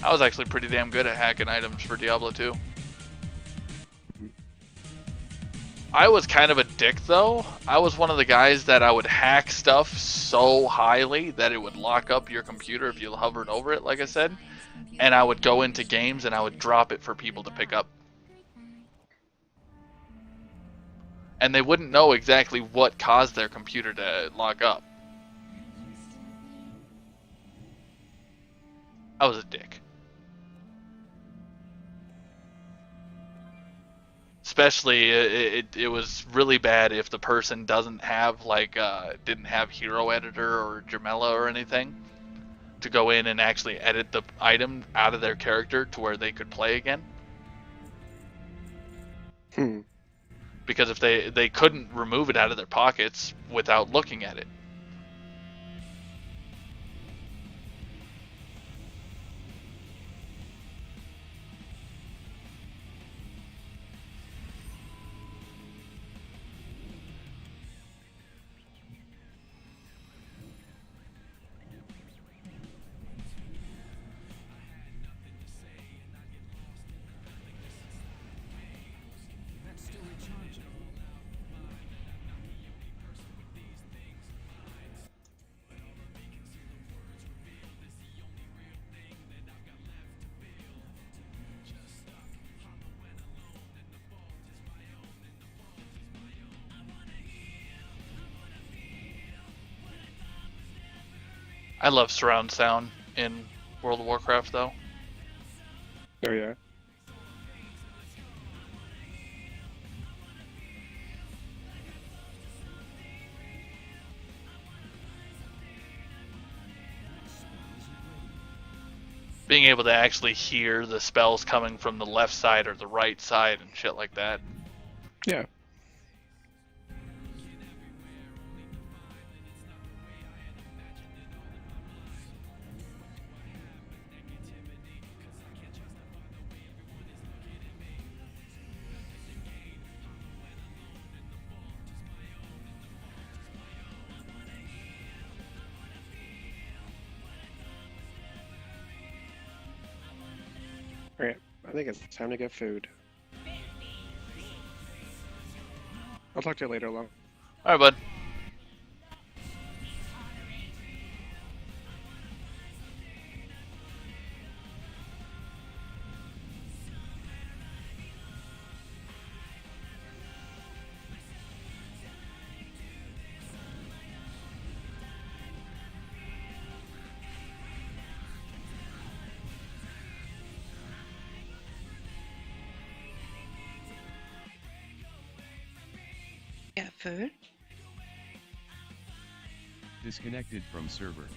I was actually pretty damn good at hacking items for Diablo 2. I was kind of a dick though. I was one of the guys that I would hack stuff so highly that it would lock up your computer if you hovered over it, like I said. And I would go into games and I would drop it for people to pick up. And they wouldn't know exactly what caused their computer to lock up. I was a dick. Especially, it was really bad if the person doesn't have, like, didn't have Hero Editor or Jamela or anything to go in and actually edit the item out of their character to where they could play again. Because if they couldn't remove it out of their pockets without looking at it. I love surround sound in World of Warcraft though. Oh yeah. Being able to actually hear the spells coming from the left side or the right side and shit like that. Yeah. Alright, I think it's time to get food. I'll talk to you later, Lo. Alright, bud. Yeah, food. Disconnected from server.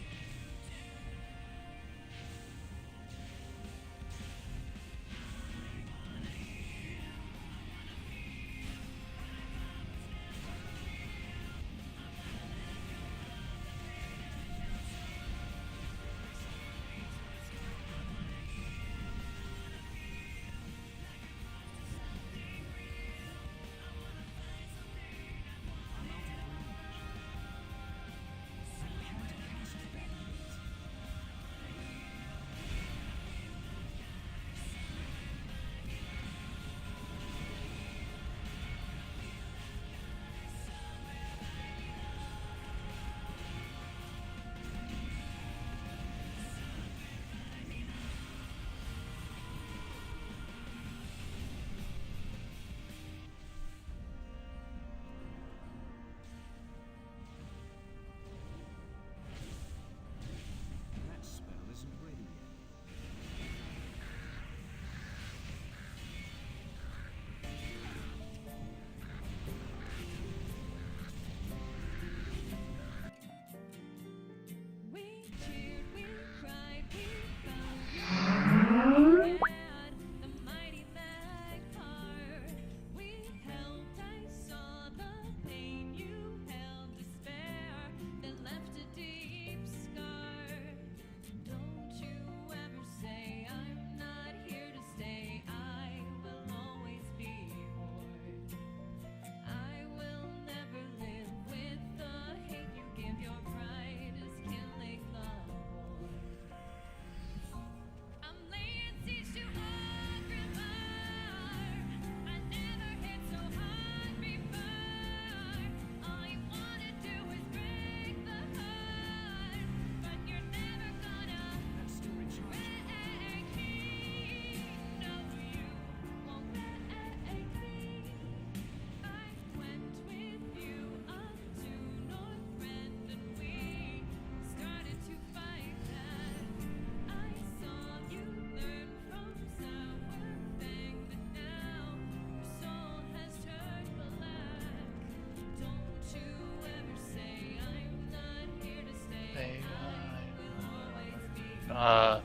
Dun.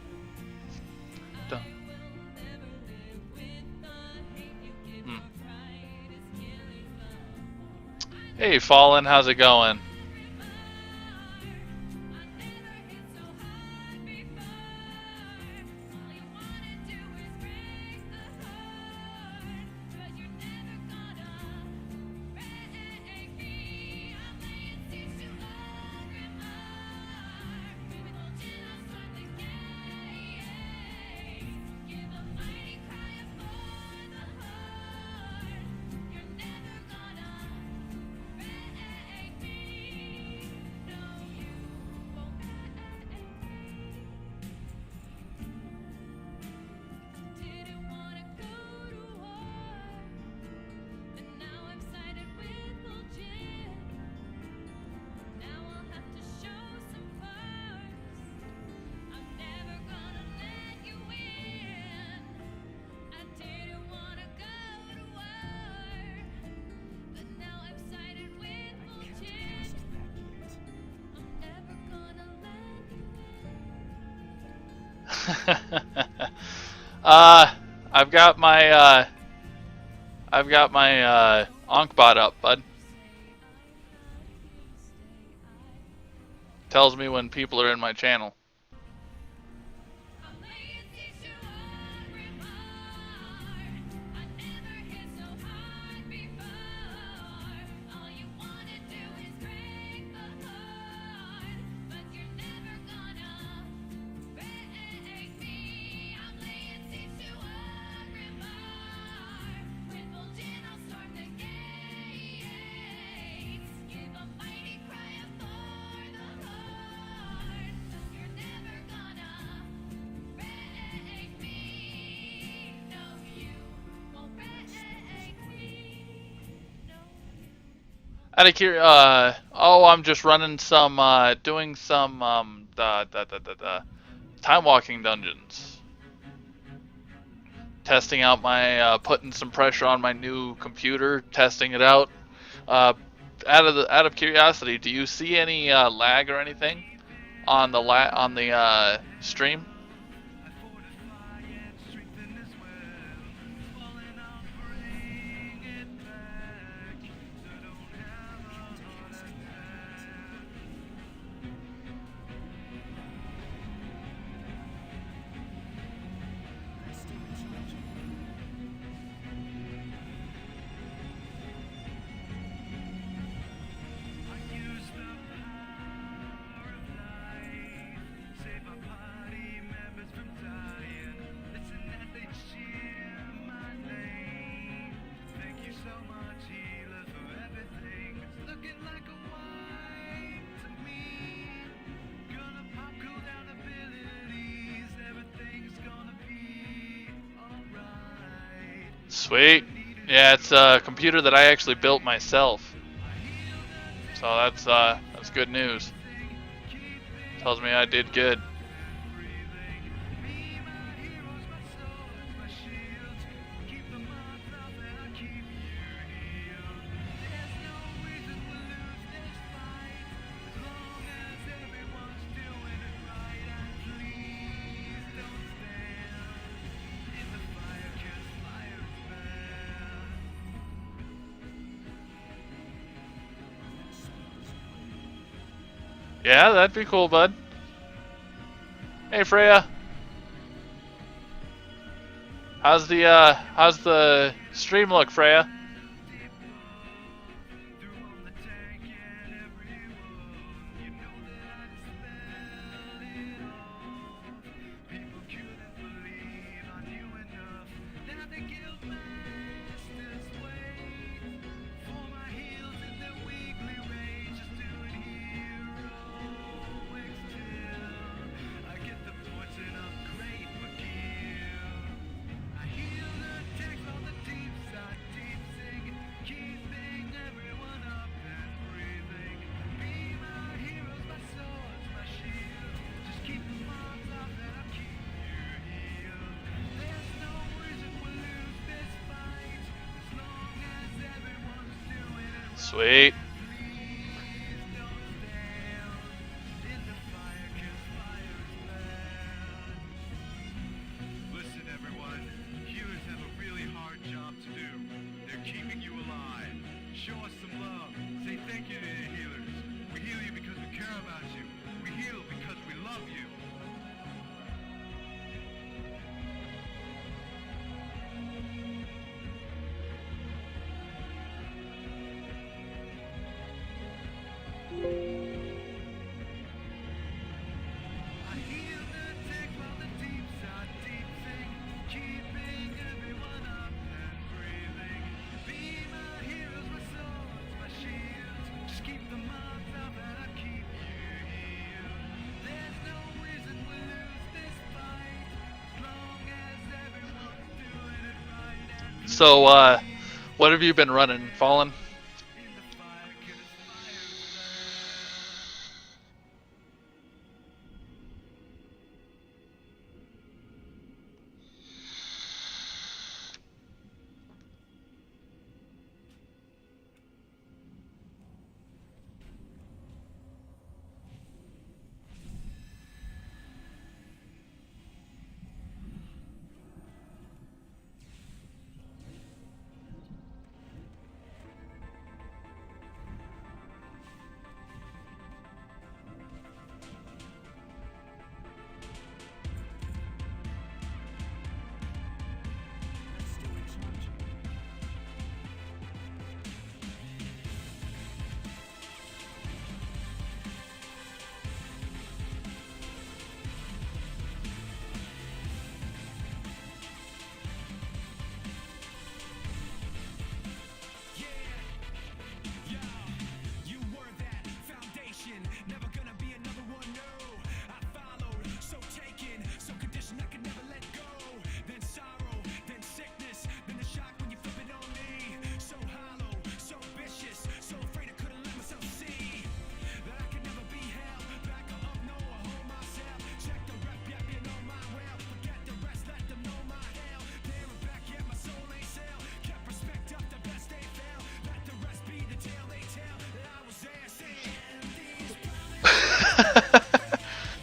Hmm. Hey, Fallen, how's it going? I've got my Ankh-bot up, bud. Tells me when people are in my channel. Out of I'm just running some, doing some, the time walking dungeons. Testing out my, putting some pressure on my new computer, testing it out. Out of curiosity, do you see any lag or anything on the stream? Sweet. Yeah, it's a computer that I actually built myself. So that's good news. Tells me I did good. Yeah, that'd be cool, bud. Hey, Freya. How's the stream look, Freya? Sweet. So, what have you been running, Fallen?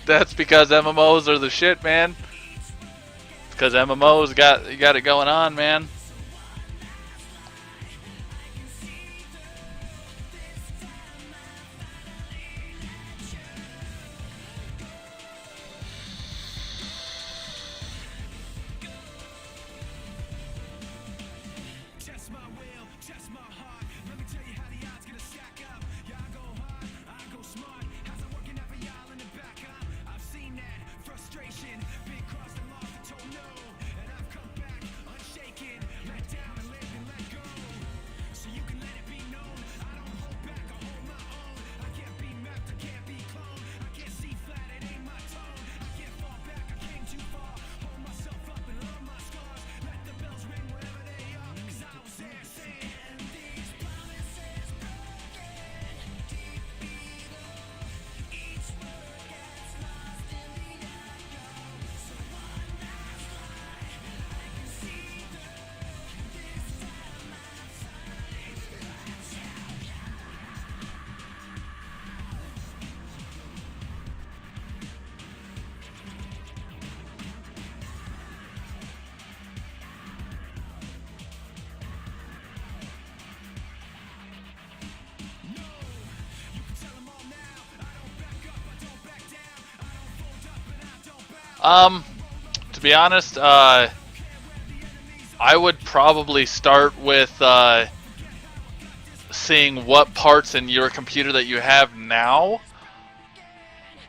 That's because MMOs are the shit, man. Because MMOs got it going on, man. To be honest, I would probably start with seeing what parts in your computer that you have now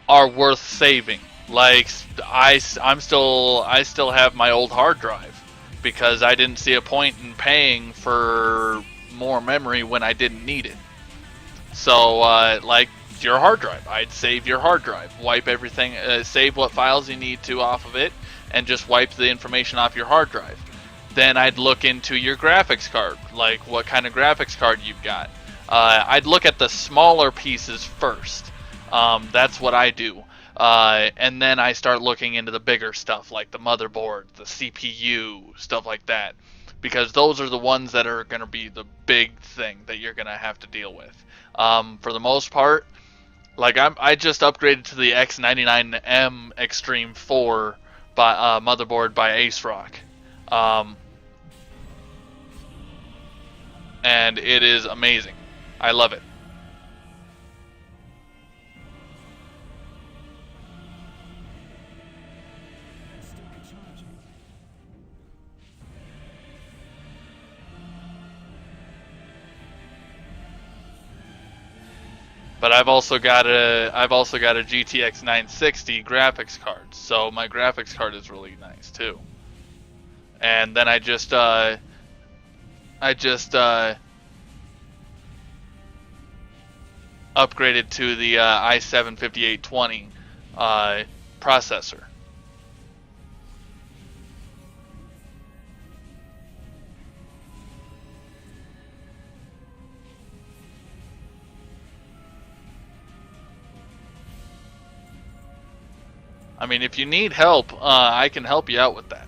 are worth saving. Like I still have my old hard drive because I didn't see a point in paying for more memory when I didn't need it. So like your hard drive, I'd save your hard drive, wipe everything, save what files you need to off of it, and just wipe the information off your hard drive. Then I'd look into your graphics card, like what kind of graphics card you've got. I'd look at the smaller pieces first. That's what I do. And then I start looking into the bigger stuff, like the motherboard, the CPU, stuff like that. Because those are the ones that are going to be the big thing that you're going to have to deal with. For the most part, like I just upgraded to the X99M Extreme 4 by motherboard by Ace Rock. And it is amazing. I love it. But I've also got a GTX 960 graphics card, so my graphics card is really nice too. And then I just upgraded to the i7 5820 processor. I mean, if you need help, I can help you out with that.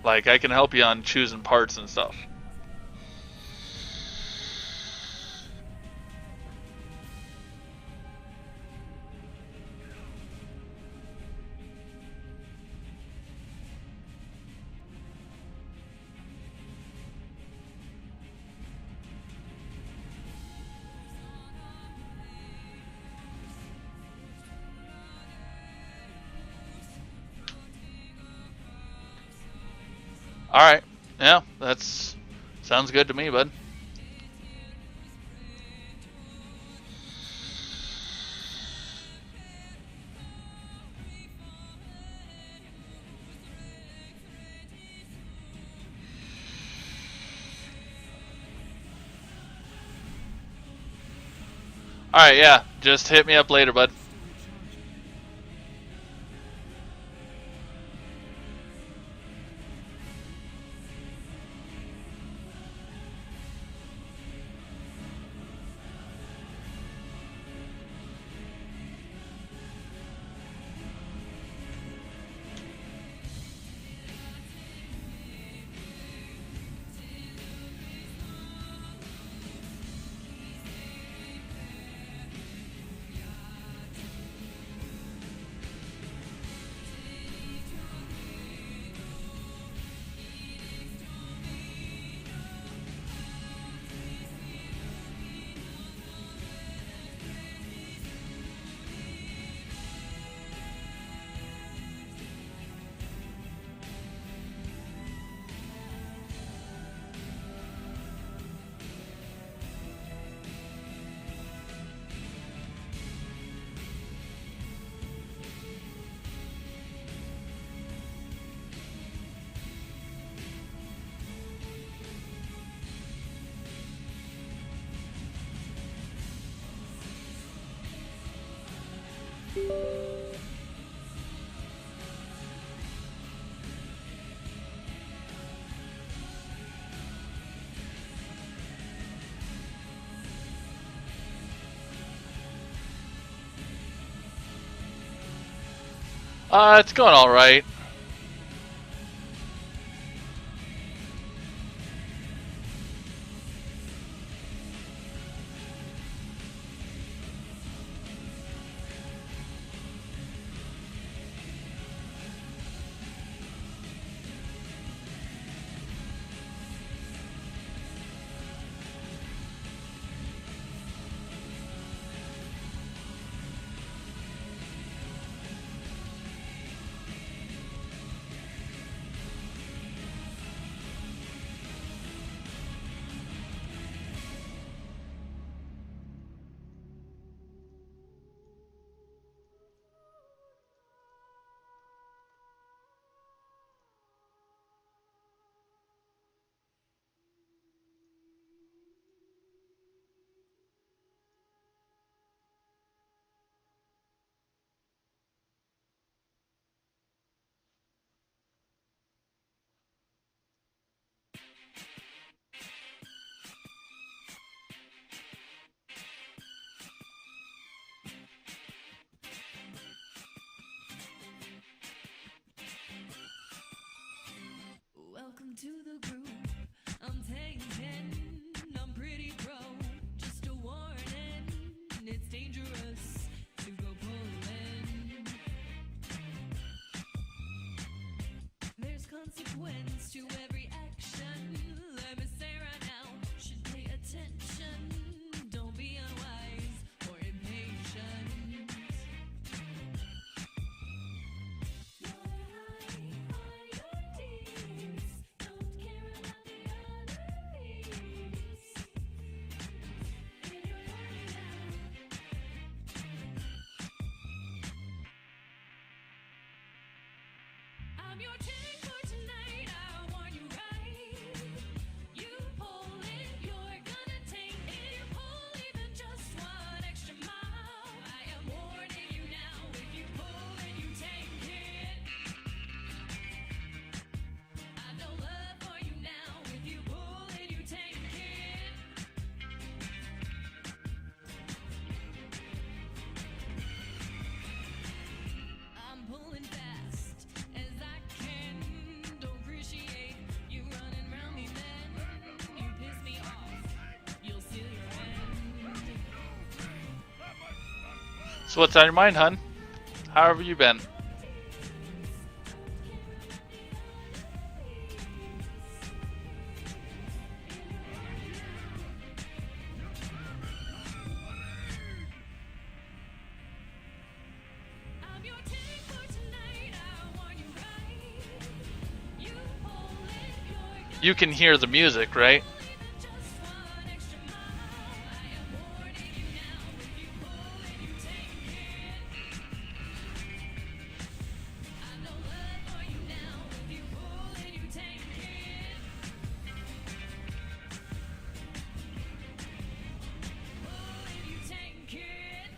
Like, I can help you on choosing parts and stuff. Alright. Yeah, that's... sounds good to me, bud. Alright, yeah. Just hit me up later, bud. It's going alright. Welcome to the group. I'm taken. I'm pretty pro. Just a warning. It's dangerous to go pulling. There's consequence to every action. Let me say right now, should pay attention. Don't be unwise or impatient. I'm your tank for tonight. I warn you So what's on your mind, hun? How have you been? I'm your tank for tonight. I want you right. You hold it, you're You can hear the music, right? just one extra mile. I am warning you now. If you pull it, you take it. I've no love for you now. If you pull it, you take it. Pull it, you take it.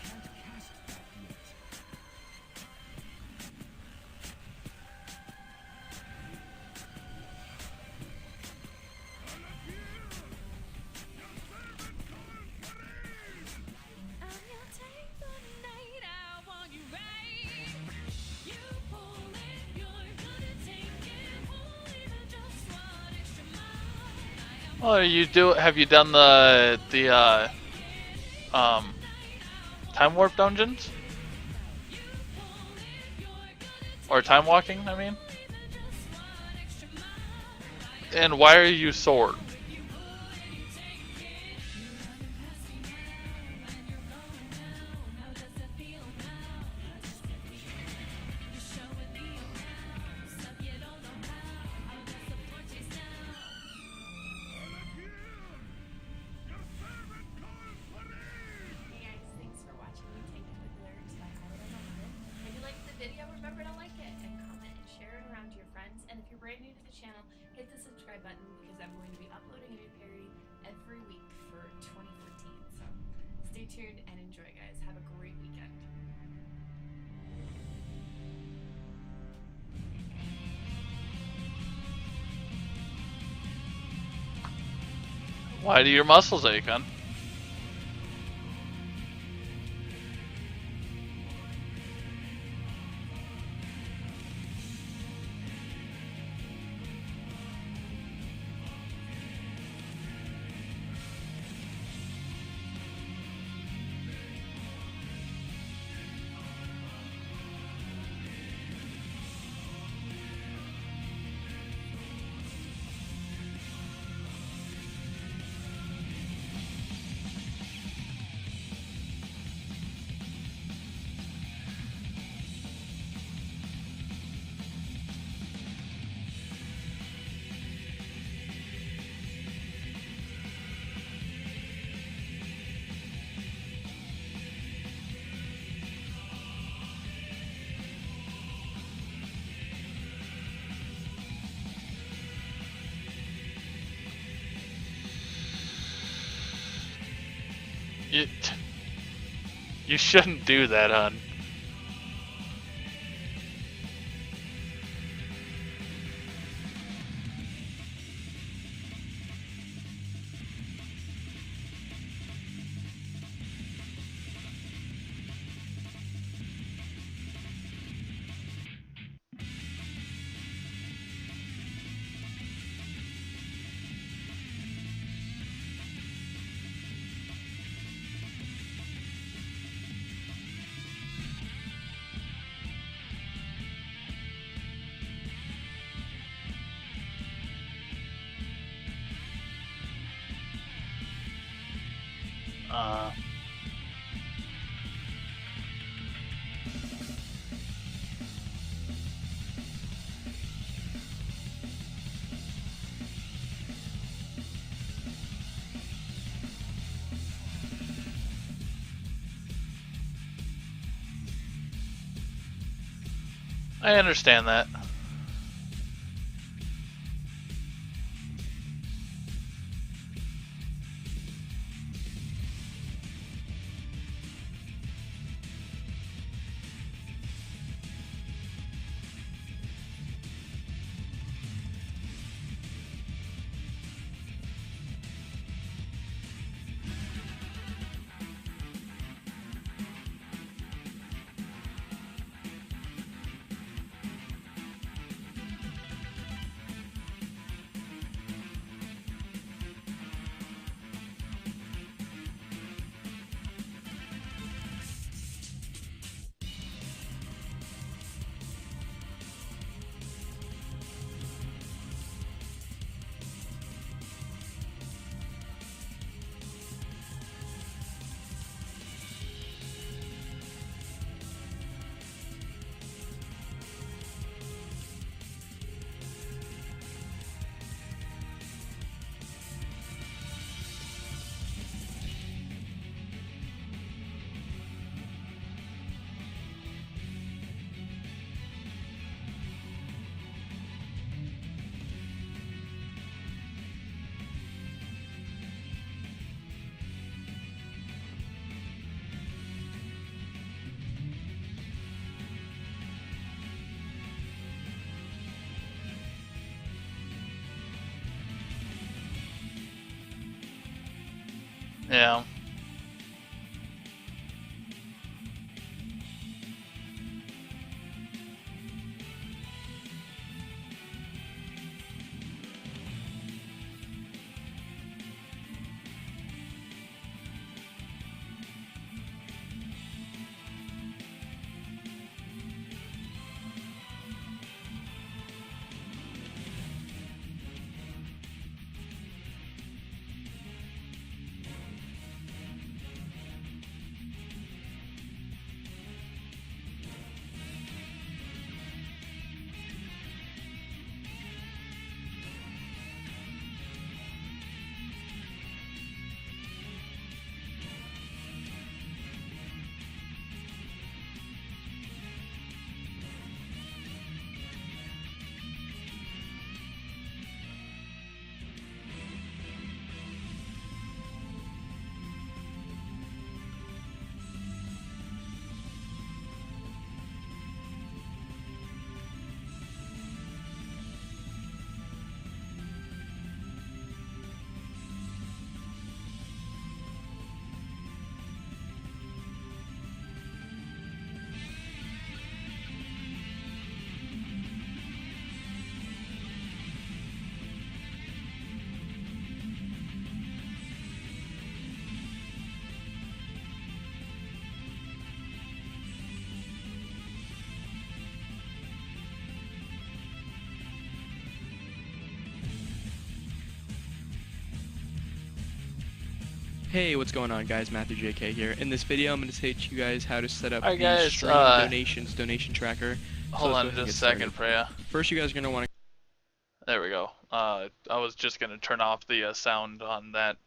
Can't cast that yet. I'm your tank for tonight. I want you right. You pull it, you're gonna take it. Pull even just one extra mile. I am Oh, have you done the time warp dungeons? Or time walking, I mean? And why are you sword? Hey guys, thanks for watching me take it with lyrics by Howard Mohammed. If you liked the video, remember to like it and comment and share it around to your friends. And if you're brand new to the channel, hit the subscribe button because I'm going to be uploading a new parody every week for 2014. So stay tuned and enjoy, guys. Have a great weekend. Why do your muscles ache, hun? You shouldn't do that, hun. Uh, I understand that. Yeah. Hey, what's going on, guys? Matthew JK here. In this video, I'm going to teach you guys how to set up Alright, the guys, stream donations donation tracker. Hold let's on go ahead and just a get second, started. Freya. First, you guys are going to want to. There we go. I was just gonna turn off the sound on that.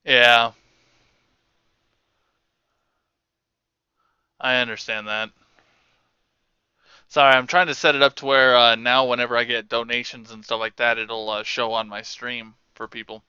Yeah, I understand that. Sorry, I'm trying to set it up to where now whenever I get donations and stuff like that, it'll show on my stream for people.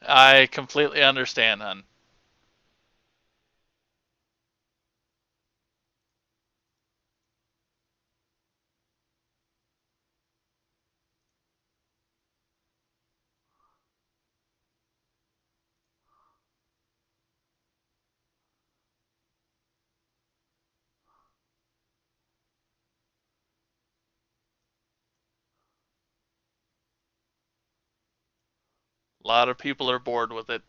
I completely understand, hon. A lot of people are bored with it.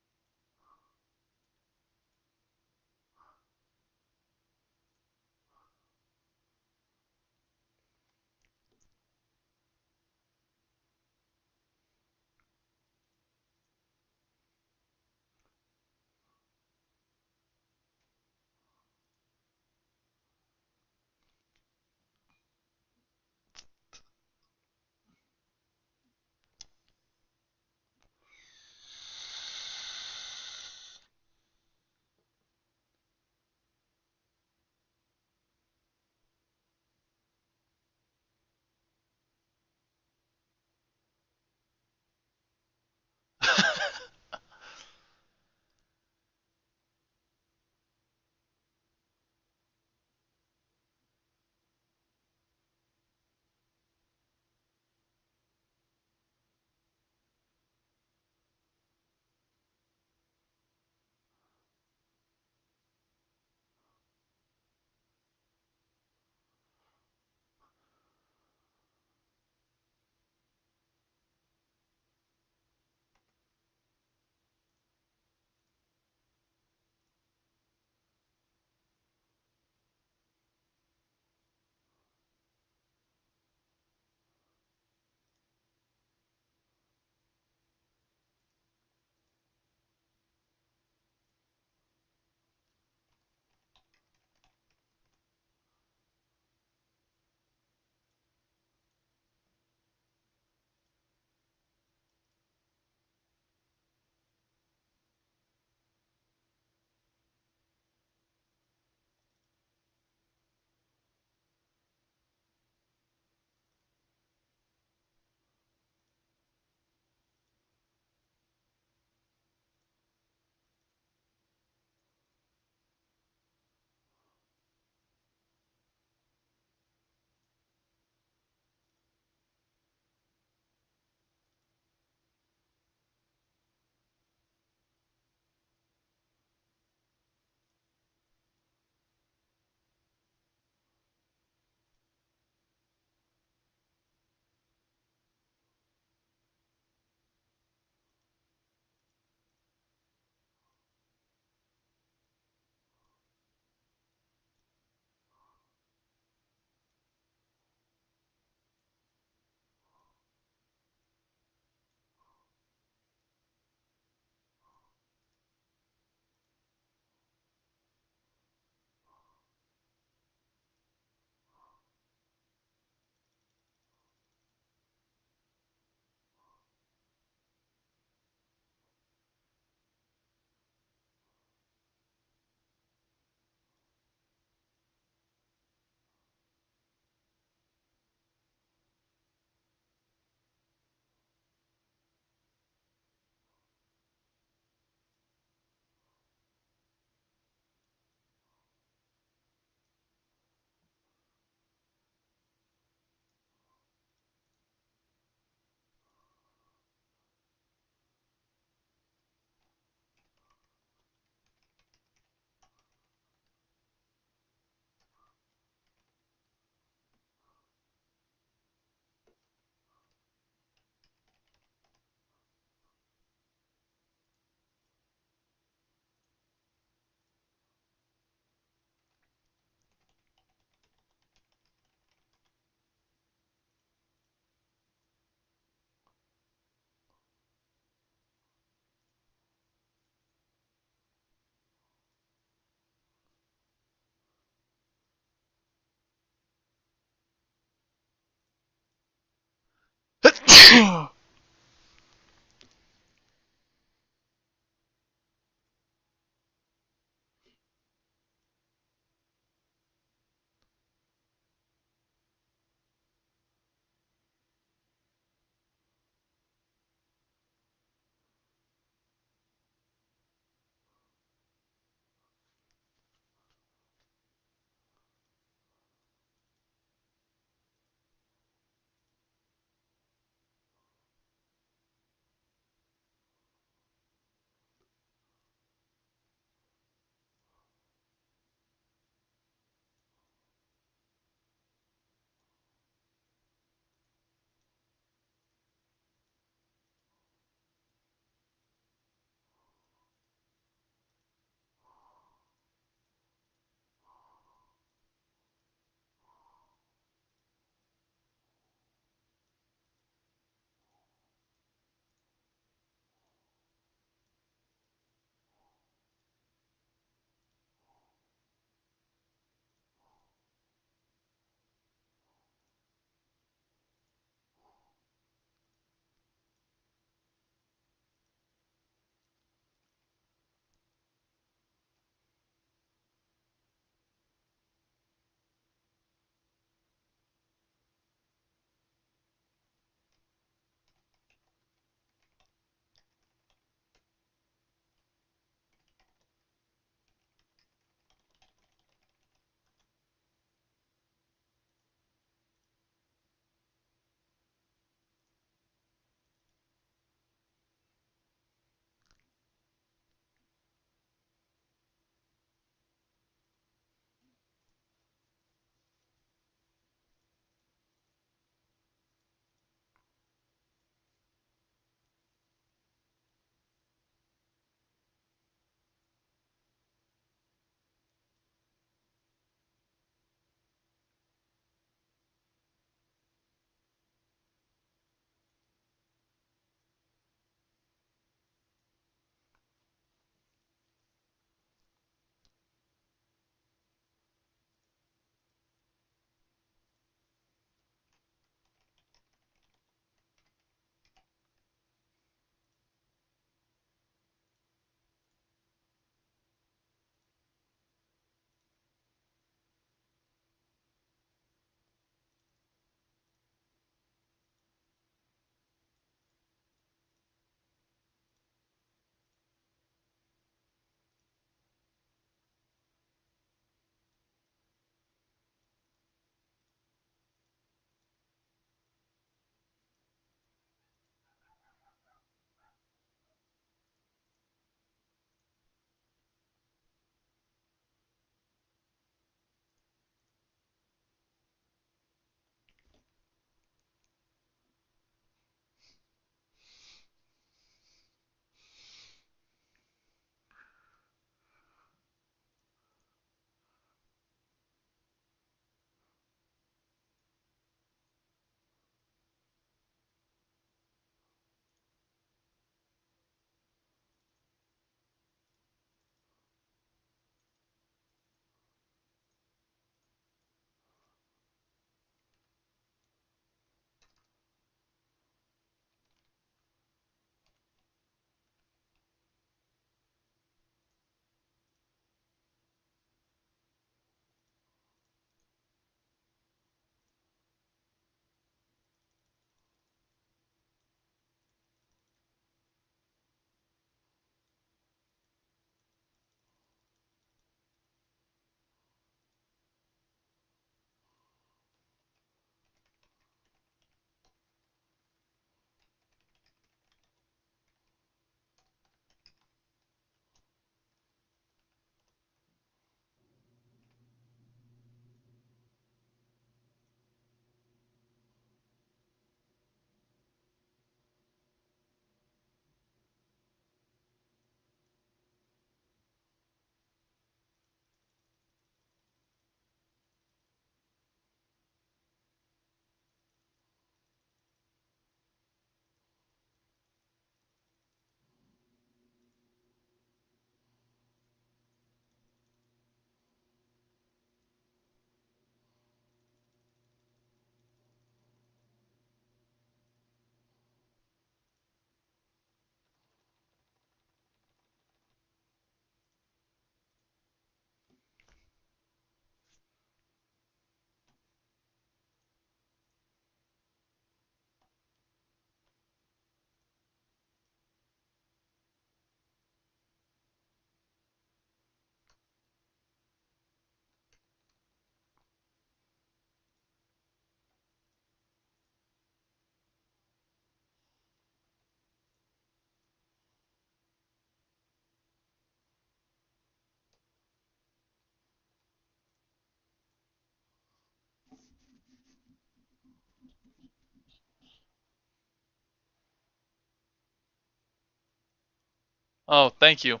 Oh, thank you.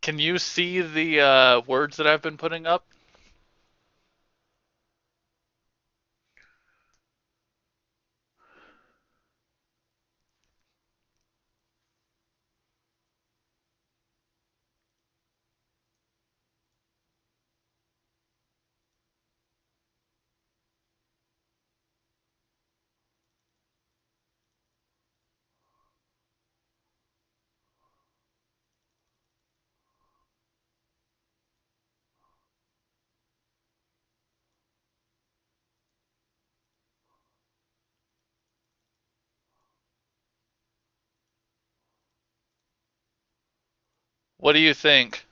Can you see the words that I've been putting up? What do you think?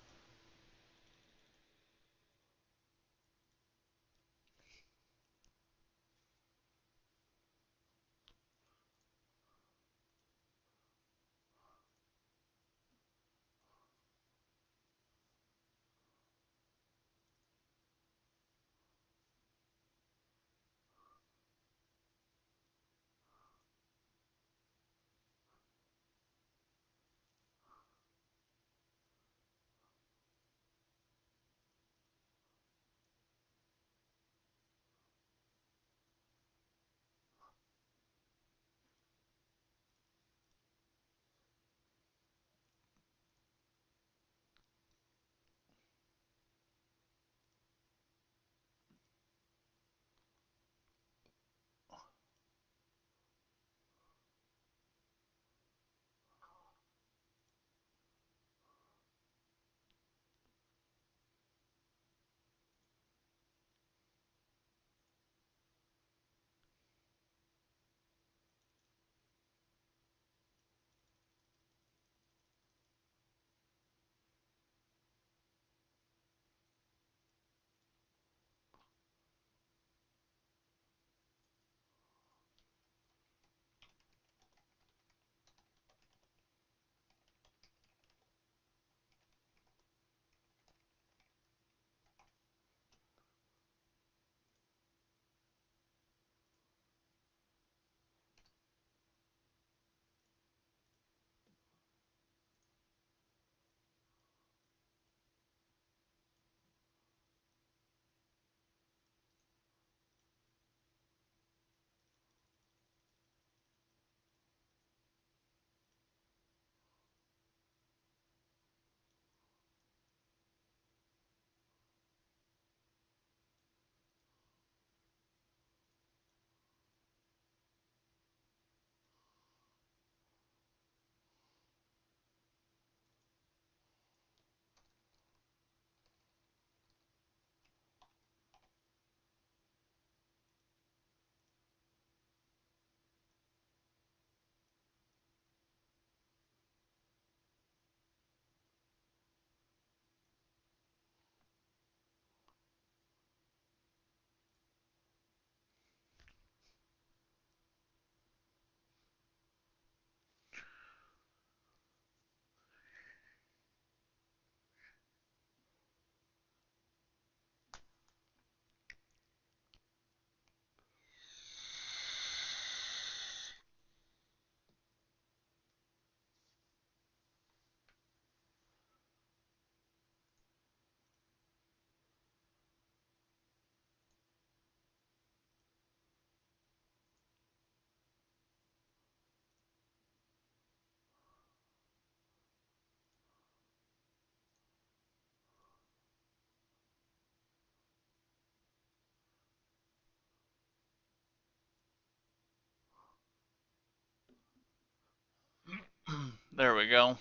There we go.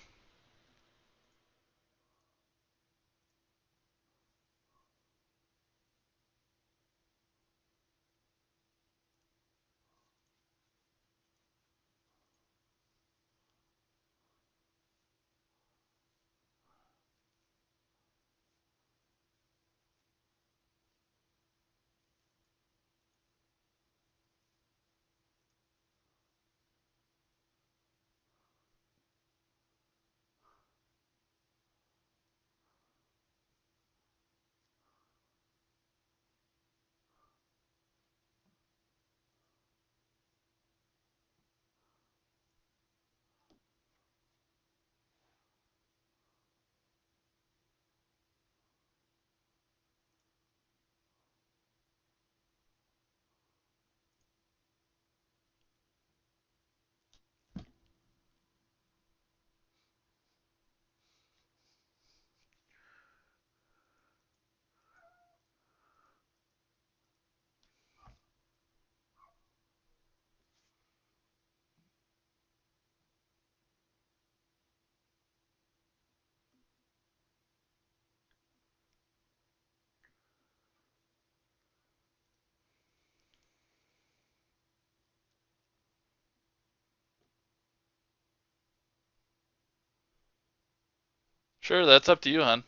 Sure, that's up to you, hon.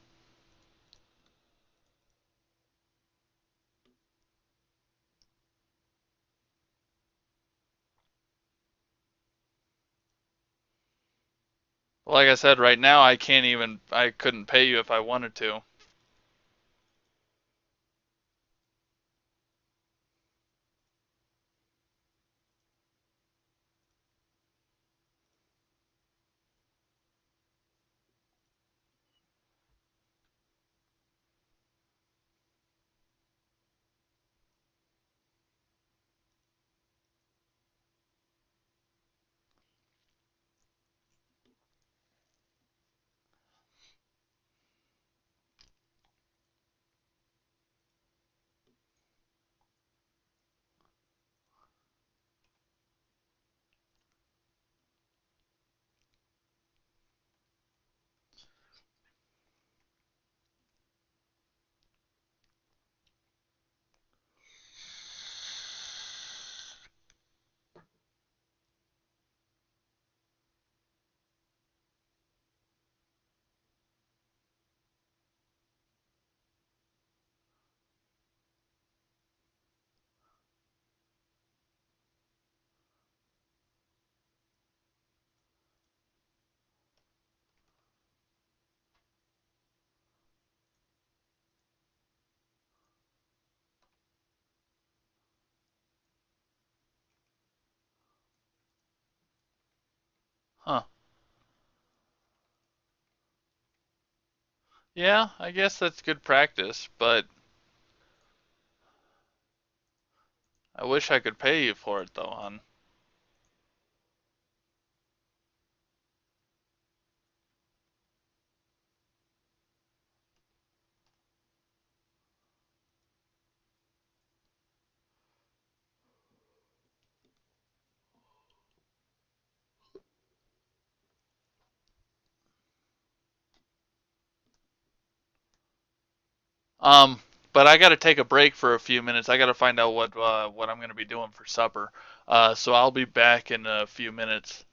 Like I said, right now I couldn't pay you if I wanted to. Huh. Yeah, I guess that's good practice, but I wish I could pay you for it though, hon. Um, but I got to take a break for a few minutes. I got to find out what I'm going to be doing for supper. So I'll be back in a few minutes.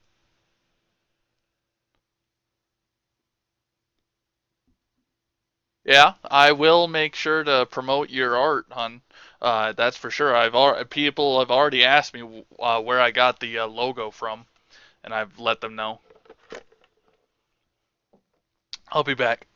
Yeah, I will make sure to promote your art, hon. That's for sure. People have already asked me where I got the logo from, and I've let them know. I'll be back.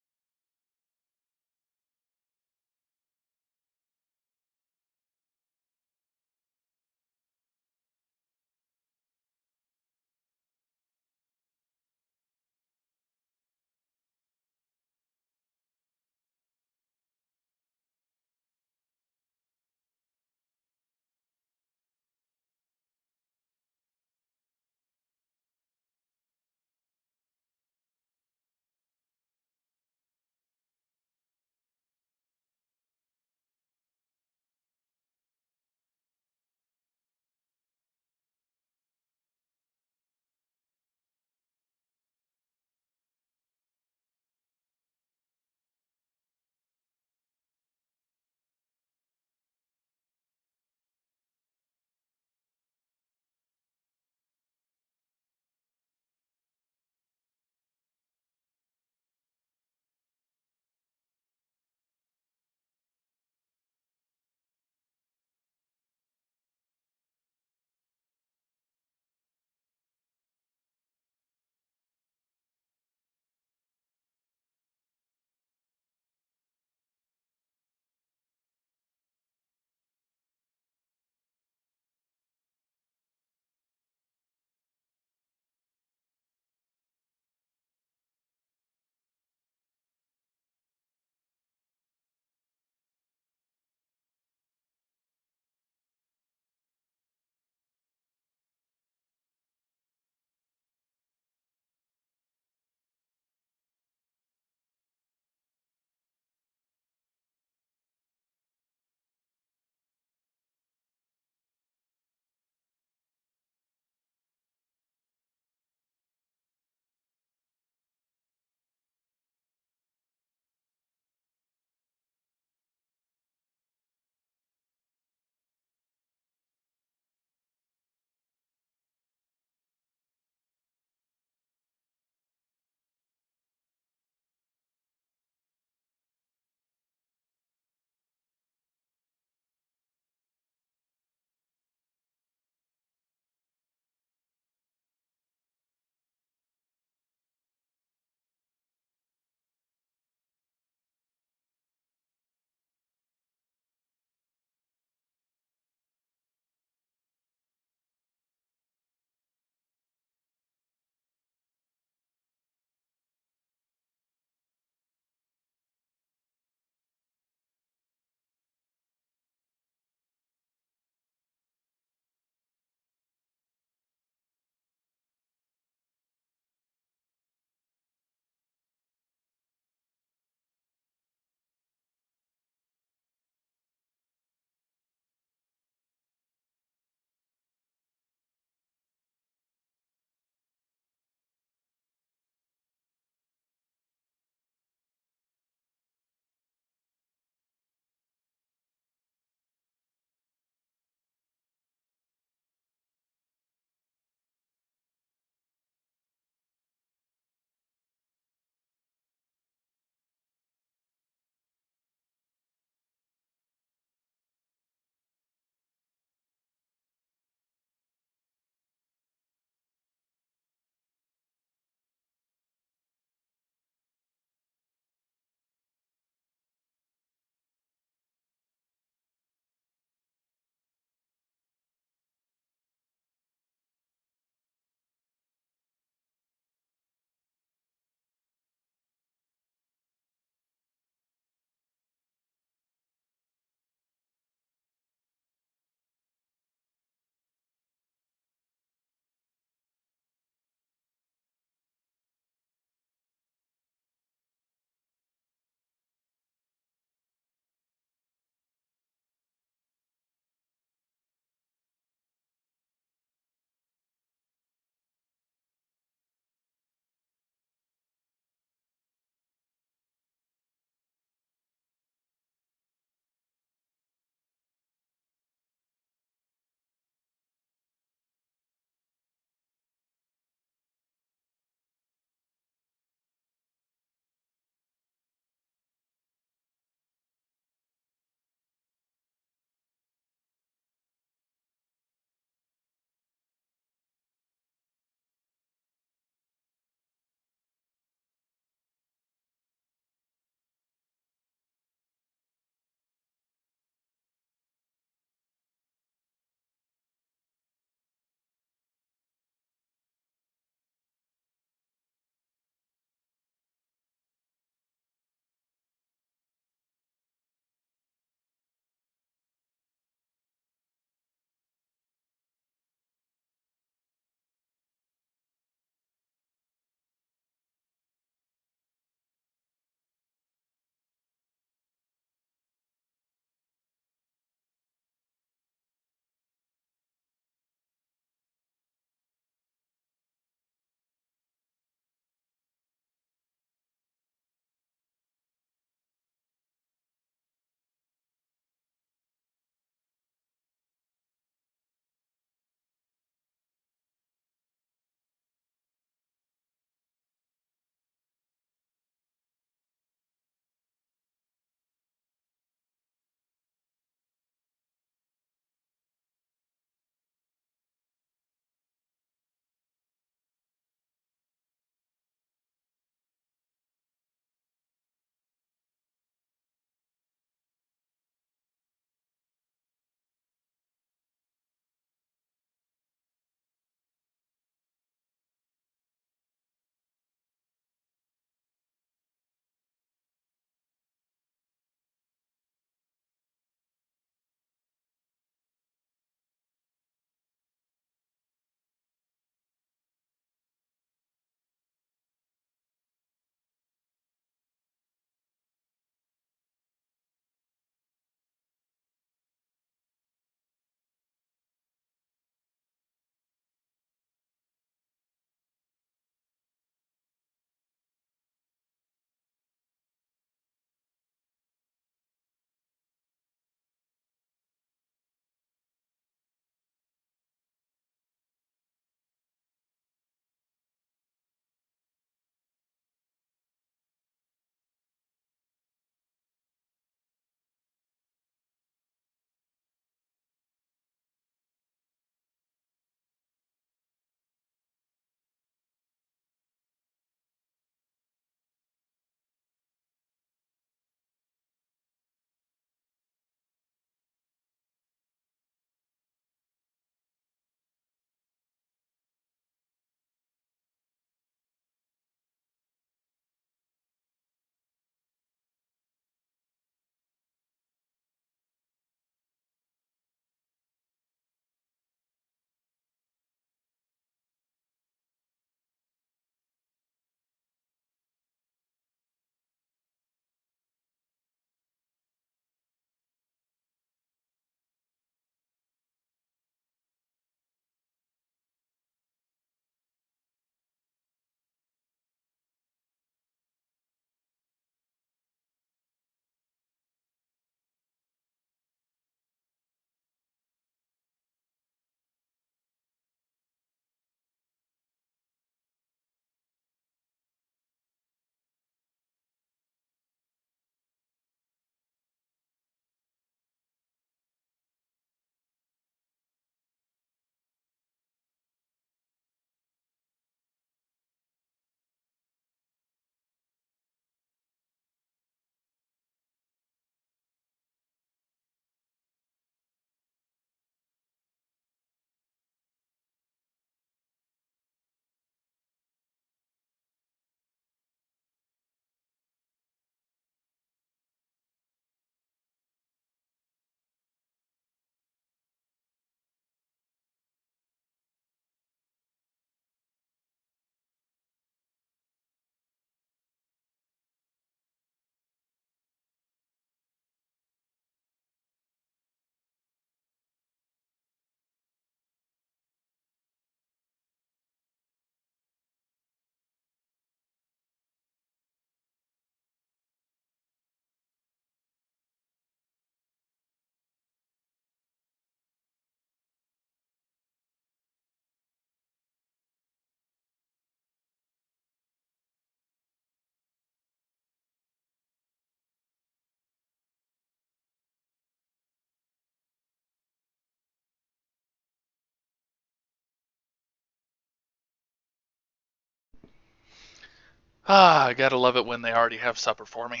Ah, I gotta love it when they already have supper for me.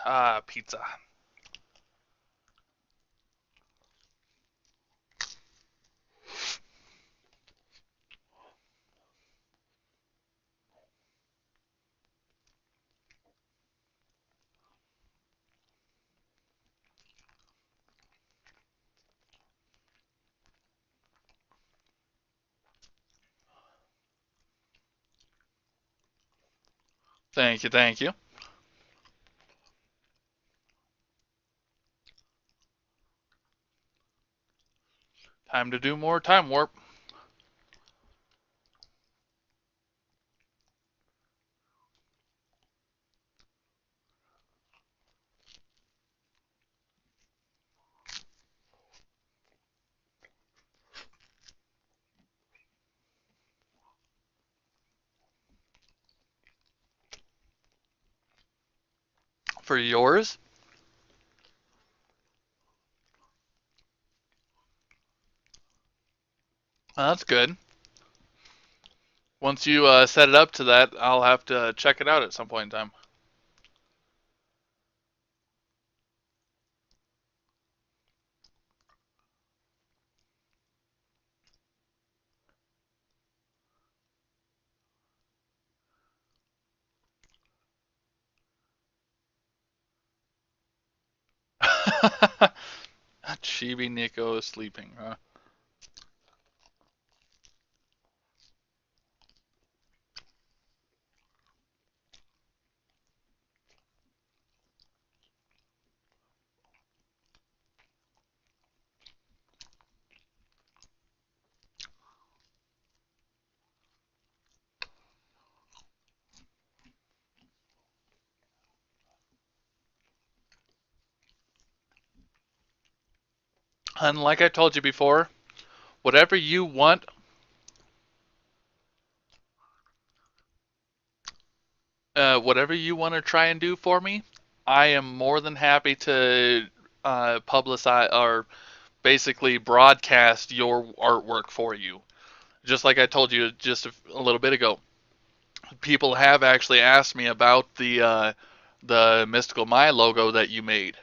Ah, pizza. Thank you, thank you. Time to do more time warp. For yours? Oh, that's good. Once you set it up to that, I'll have to check it out at some point in time. Chibi Nico is sleeping, huh? And like I told you before, whatever you want, whatever you want to try and do for me, I am more than happy to publicize or basically broadcast your artwork for you. Just like I told you just a little bit ago, people have actually asked me about the Mystical My logo that you made,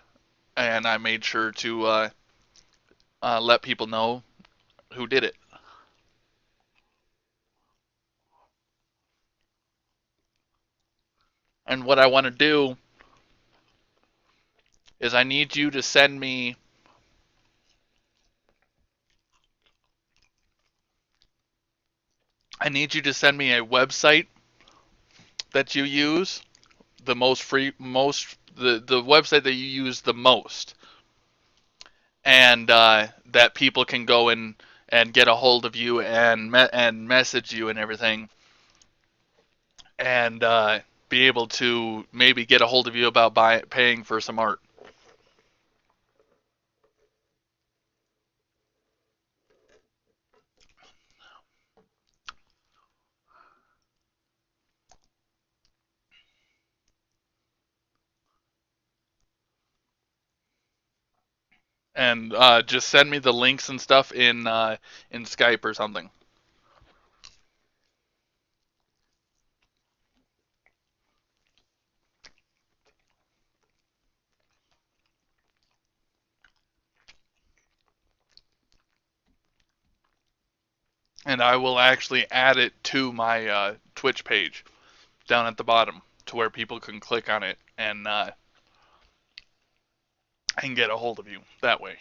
and I made sure to let people know who did it. And what I want to do is I need you to send me a website that you use, the most free most the website that you use the most, and that people can go and get a hold of you and message you and everything, and be able to maybe get a hold of you about paying for some art. And just send me the links and stuff in Skype or something. And I will actually add it to my Twitch page down at the bottom to where people can click on it and get a hold of you that way.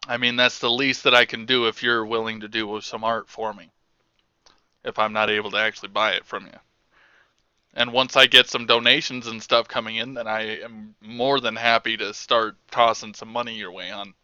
I mean, that's the least that I can do if you're willing to do some art for me. If I'm not able to actually buy it from you. And once I get some donations and stuff coming in, then I am more than happy to start tossing some money your way on.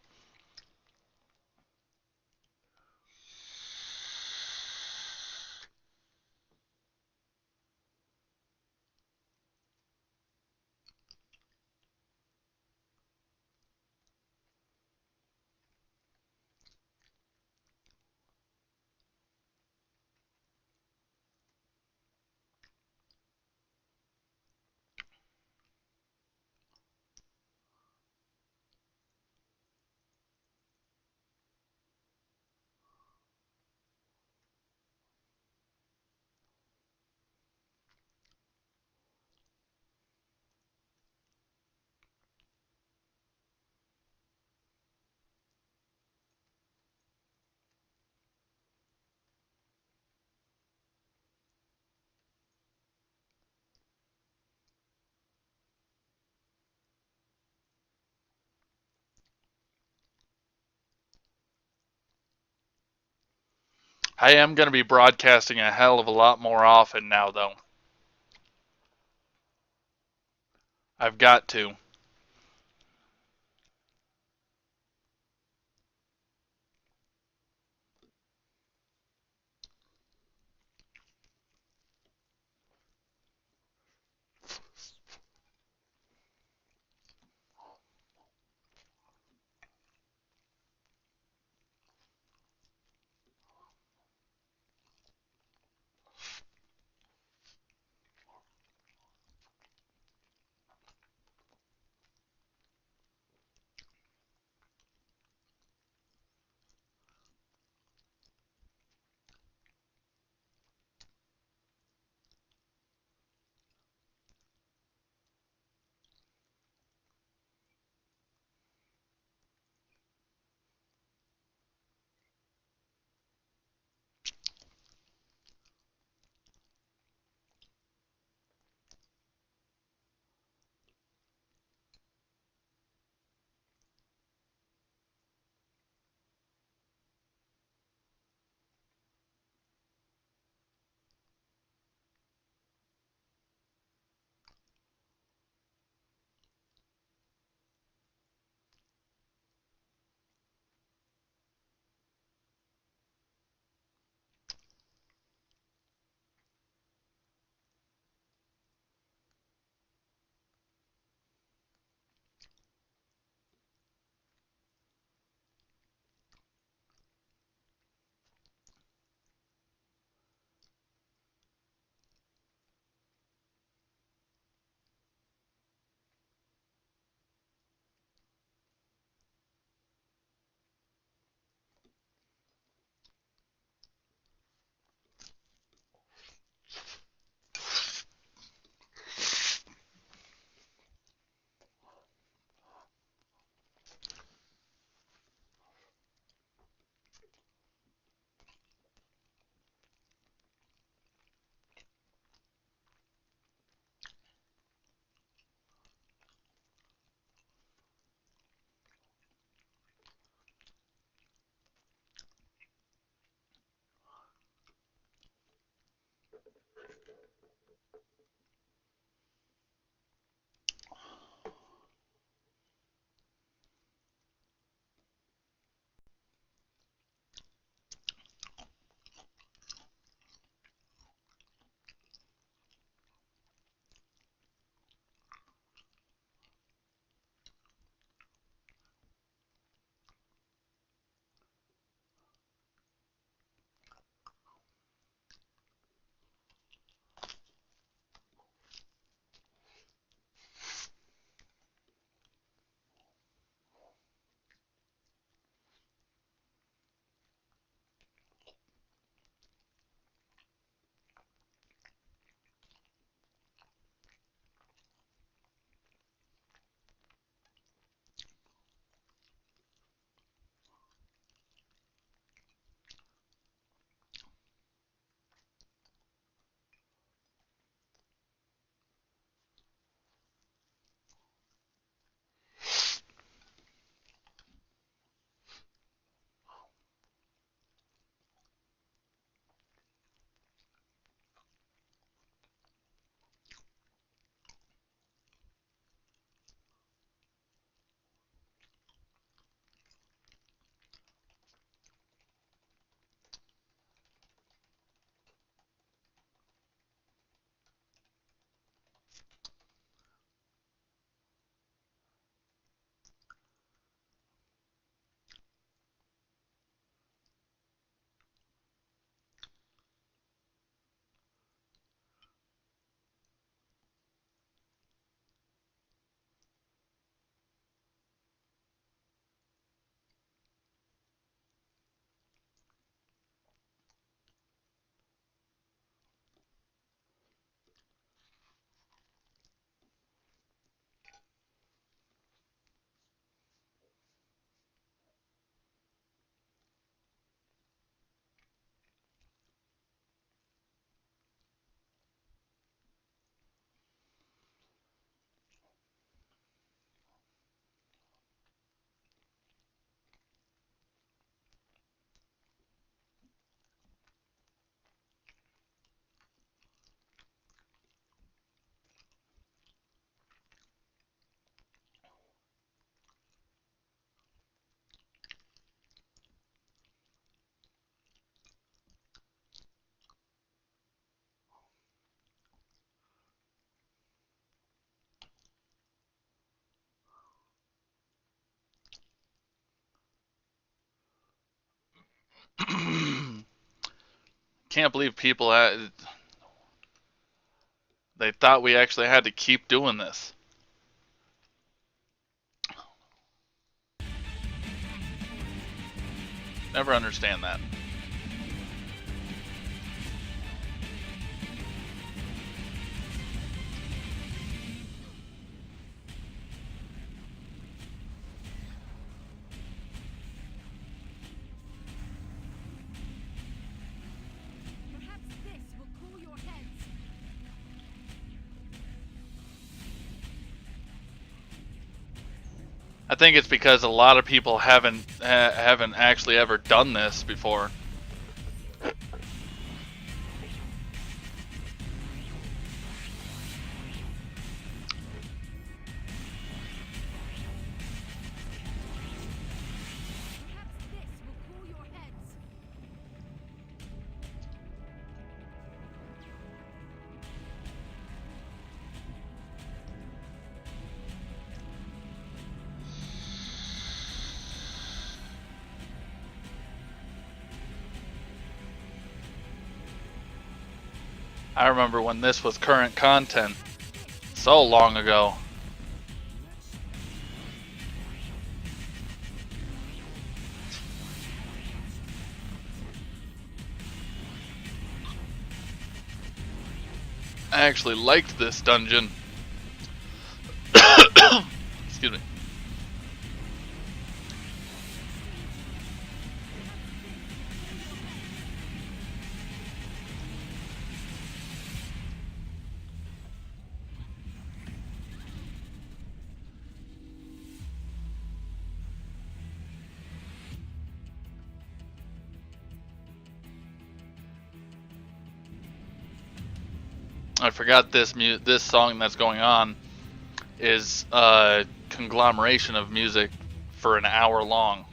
I am going to be broadcasting a hell of a lot more often now, though. I've got to. can't believe people they thought we actually had to keep doing this. Never understand that. Perhaps this will cool your heads. I think it's because a lot of people haven't actually ever done this before. Perhaps this will cool your heads. I remember when this was current content so long ago. I actually liked this dungeon. Excuse me. I forgot this song that's going on is a conglomeration of music for an hour long.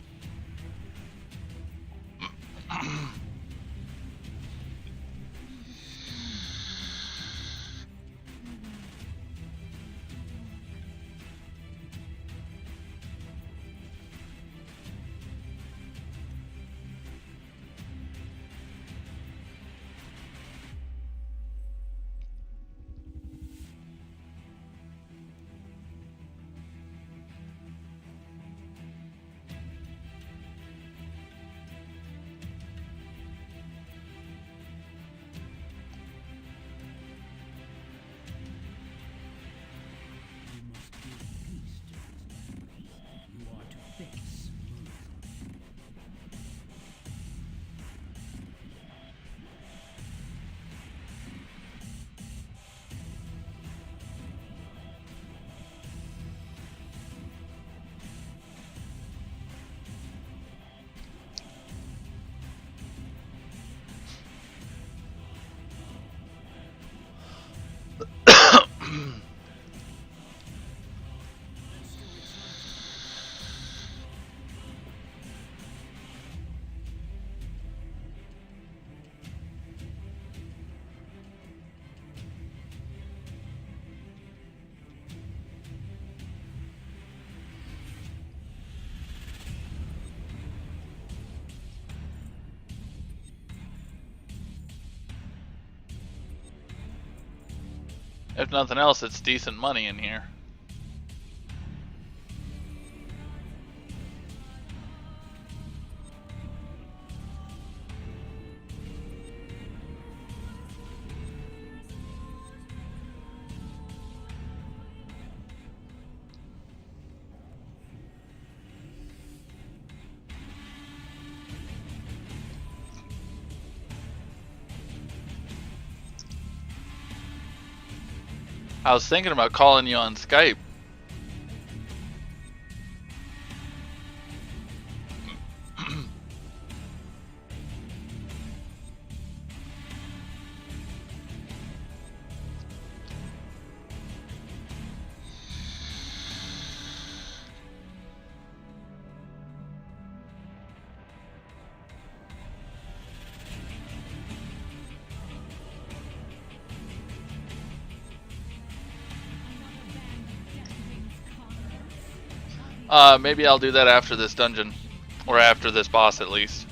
You are to fix. If nothing else, it's decent money in here. I was thinking about calling you on Skype. Maybe I'll do that after this dungeon. Or after this boss, at least.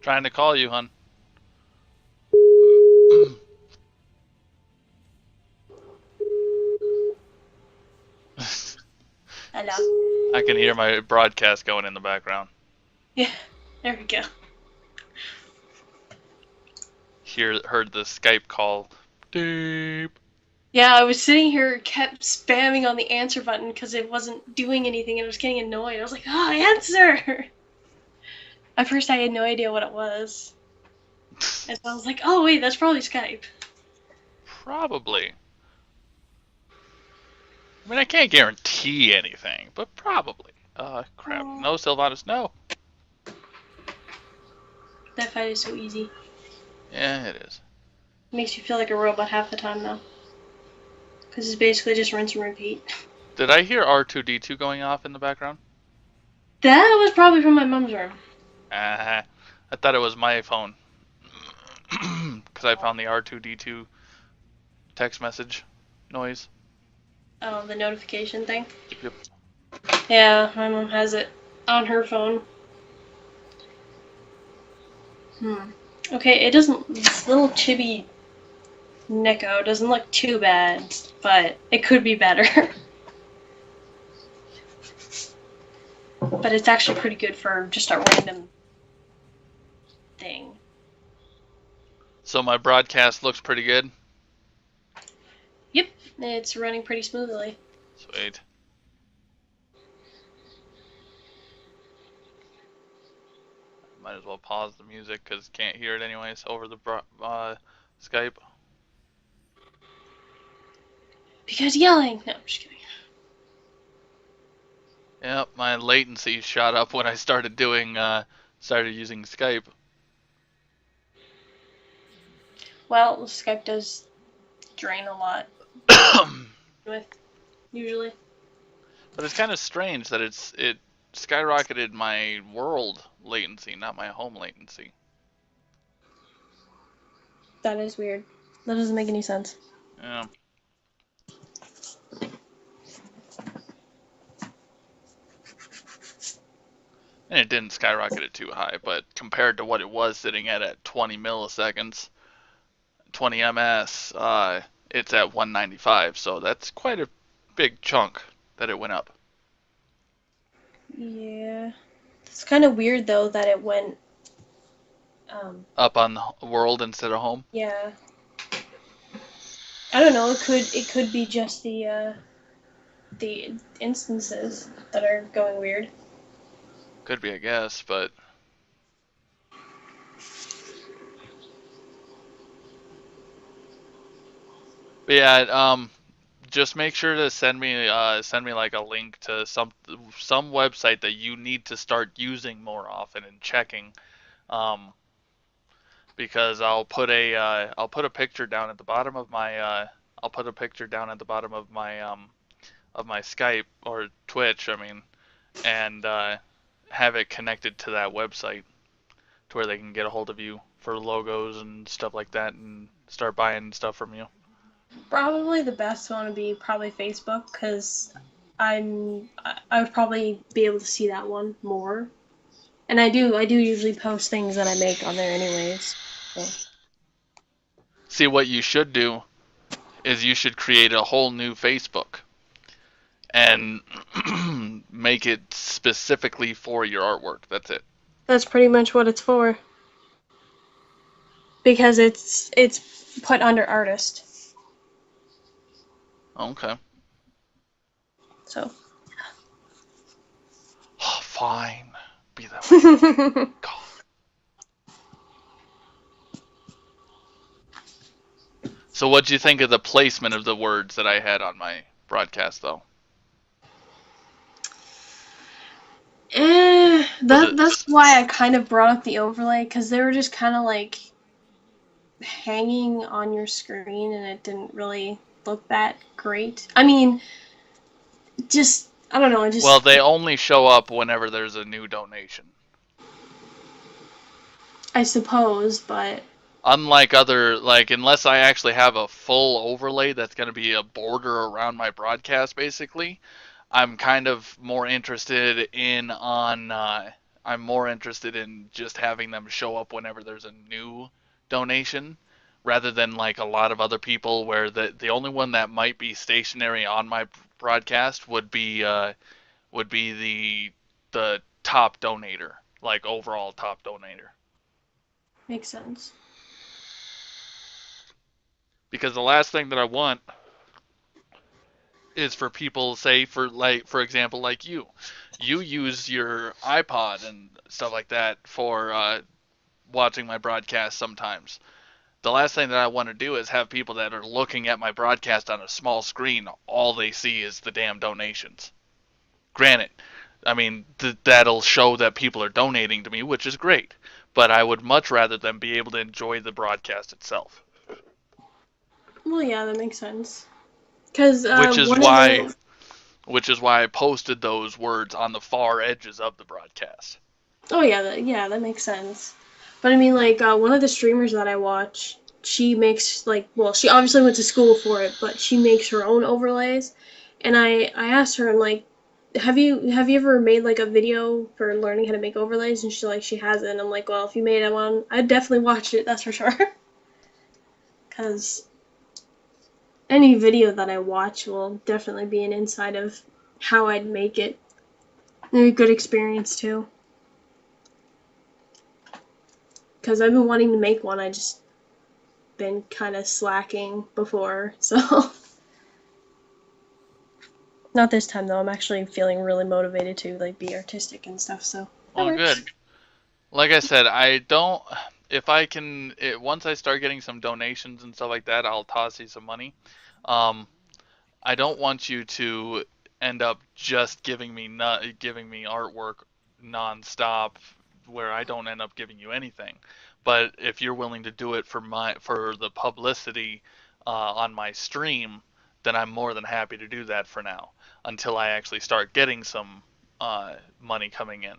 Trying to call you, hun. Hello. I can hear my broadcast going in the background. Yeah, there we go. Heard the Skype call. Deep. Yeah, I was sitting here, kept spamming on the answer button because it wasn't doing anything and I was getting annoyed. I was like, oh, answer! At first I had no idea what it was. And so I was like, oh wait, that's probably Skype. Probably. I mean, I can't guarantee anything, but probably. Crap. No, Sylvanas, no. That fight is so easy. Yeah, it is. Makes you feel like a robot half the time though. Because it's basically just rinse and repeat. Did I hear R2-D2 going off in the background? That was probably from my mom's room. I thought it was my phone. Because I found the R2-D2 text message noise. Oh, the notification thing? Yep. Yeah, my mom has it on her phone. Okay, it doesn't. This little chibi Neko doesn't look too bad, but it could be better. But it's actually pretty good for just a random thing. So my broadcast looks pretty good? Yep, it's running pretty smoothly. Sweet. Might as well pause the music because can't hear it anyways over the Skype. Because yelling! No, I'm just kidding. Yep, my latency shot up when I started using Skype. Well, Skype does drain a lot. With usually. But it's kind of strange that it skyrocketed my world latency, not my home latency. That is weird. That doesn't make any sense. Yeah. And it didn't skyrocket it too high, but compared to what it was sitting at 20 milliseconds, 20 ms, it's at 195, so that's quite a big chunk that it went up. Yeah. It's kind of weird though that it went Up on the world instead of home? Yeah. I don't know, it could be just the instances that are going weird. Could be, I guess, but yeah, just make sure to send me like a link to some website that you need to start using more often and checking, because I'll put a picture down at the bottom of my of my Skype or Twitch, I mean, and have it connected to that website to where they can get a hold of you for logos and stuff like that and start buying stuff from you. Probably the best one would be probably Facebook, because I would probably be able to see that one more. And I do usually post things that I make on there anyways. So. See, what you should do is you should create a whole new Facebook and make it specifically for your artwork. That's it. That's pretty much what it's for. Because it's put under artist. Okay. So. Oh, fine. Be that way. God. So what'd you think of the placement of the words that I had on my broadcast, though? That's why I kind of brought up the overlay, because they were just kind of like hanging on your screen and it didn't really look that great. I mean, just, I don't know. Well, they only show up whenever there's a new donation. I suppose, but... Unlike unless I actually have a full overlay that's going to be a border around my broadcast, basically, I'm kind of more interested in on I'm more interested in just having them show up whenever there's a new donation, rather than like a lot of other people where the only one that might be stationary on my broadcast would be the top donator, like overall top donator. Makes sense. Because the last thing that I want is for people, say, for example, like you use your iPod and stuff like that for watching my broadcast sometimes. The last thing that I want to do is have people that are looking at my broadcast on a small screen, all they see is the damn donations. Granted, I mean, that'll show that people are donating to me, which is great, but I would much rather them be able to enjoy the broadcast itself. Well, yeah, that makes sense. Because Which is one why of the... which is why I posted those words on the far edges of the broadcast. Oh yeah, that makes sense. But I mean, like one of the streamers that I watch, she makes like, well, she obviously went to school for it, but she makes her own overlays. And I asked her, I'm like, have you ever made like a video for learning how to make overlays? And she hasn't. And I'm like, well, if you made one, I'd definitely watch it. That's for sure. Because any video that I watch will definitely be an insight of how I'd make it. And a good experience too. Because I've been wanting to make one, I just been kind of slacking before, so. Not this time though, I'm actually feeling really motivated to like be artistic and stuff, so. Well, good. Like I said, I don't. If I can, once I start getting some donations and stuff like that, I'll toss you some money. I don't want you to end up just giving me artwork nonstop, where I don't end up giving you anything. But if you're willing to do it for the publicity on my stream, then I'm more than happy to do that for now, until I actually start getting some money coming in.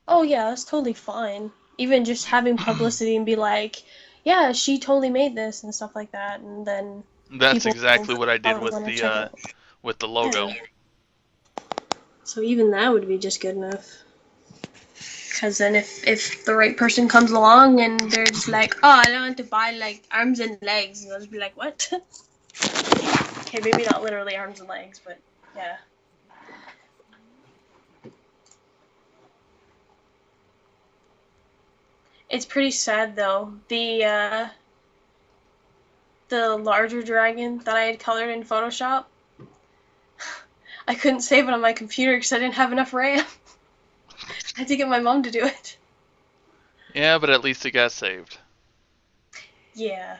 Oh yeah, that's totally fine. Even just having publicity and be like, yeah, she totally made this and stuff like that, and then that's exactly what I did with the logo. Yeah. So even that would be just good enough. Because then if the right person comes along and they're just like, oh, I don't want to buy like arms and legs, and I'll just be like, what? Okay, maybe not literally arms and legs, but yeah. It's pretty sad though. The larger dragon that I had colored in Photoshop, I couldn't save it on my computer because I didn't have enough RAM. I had to get my mom to do it. Yeah, but at least it got saved. Yeah.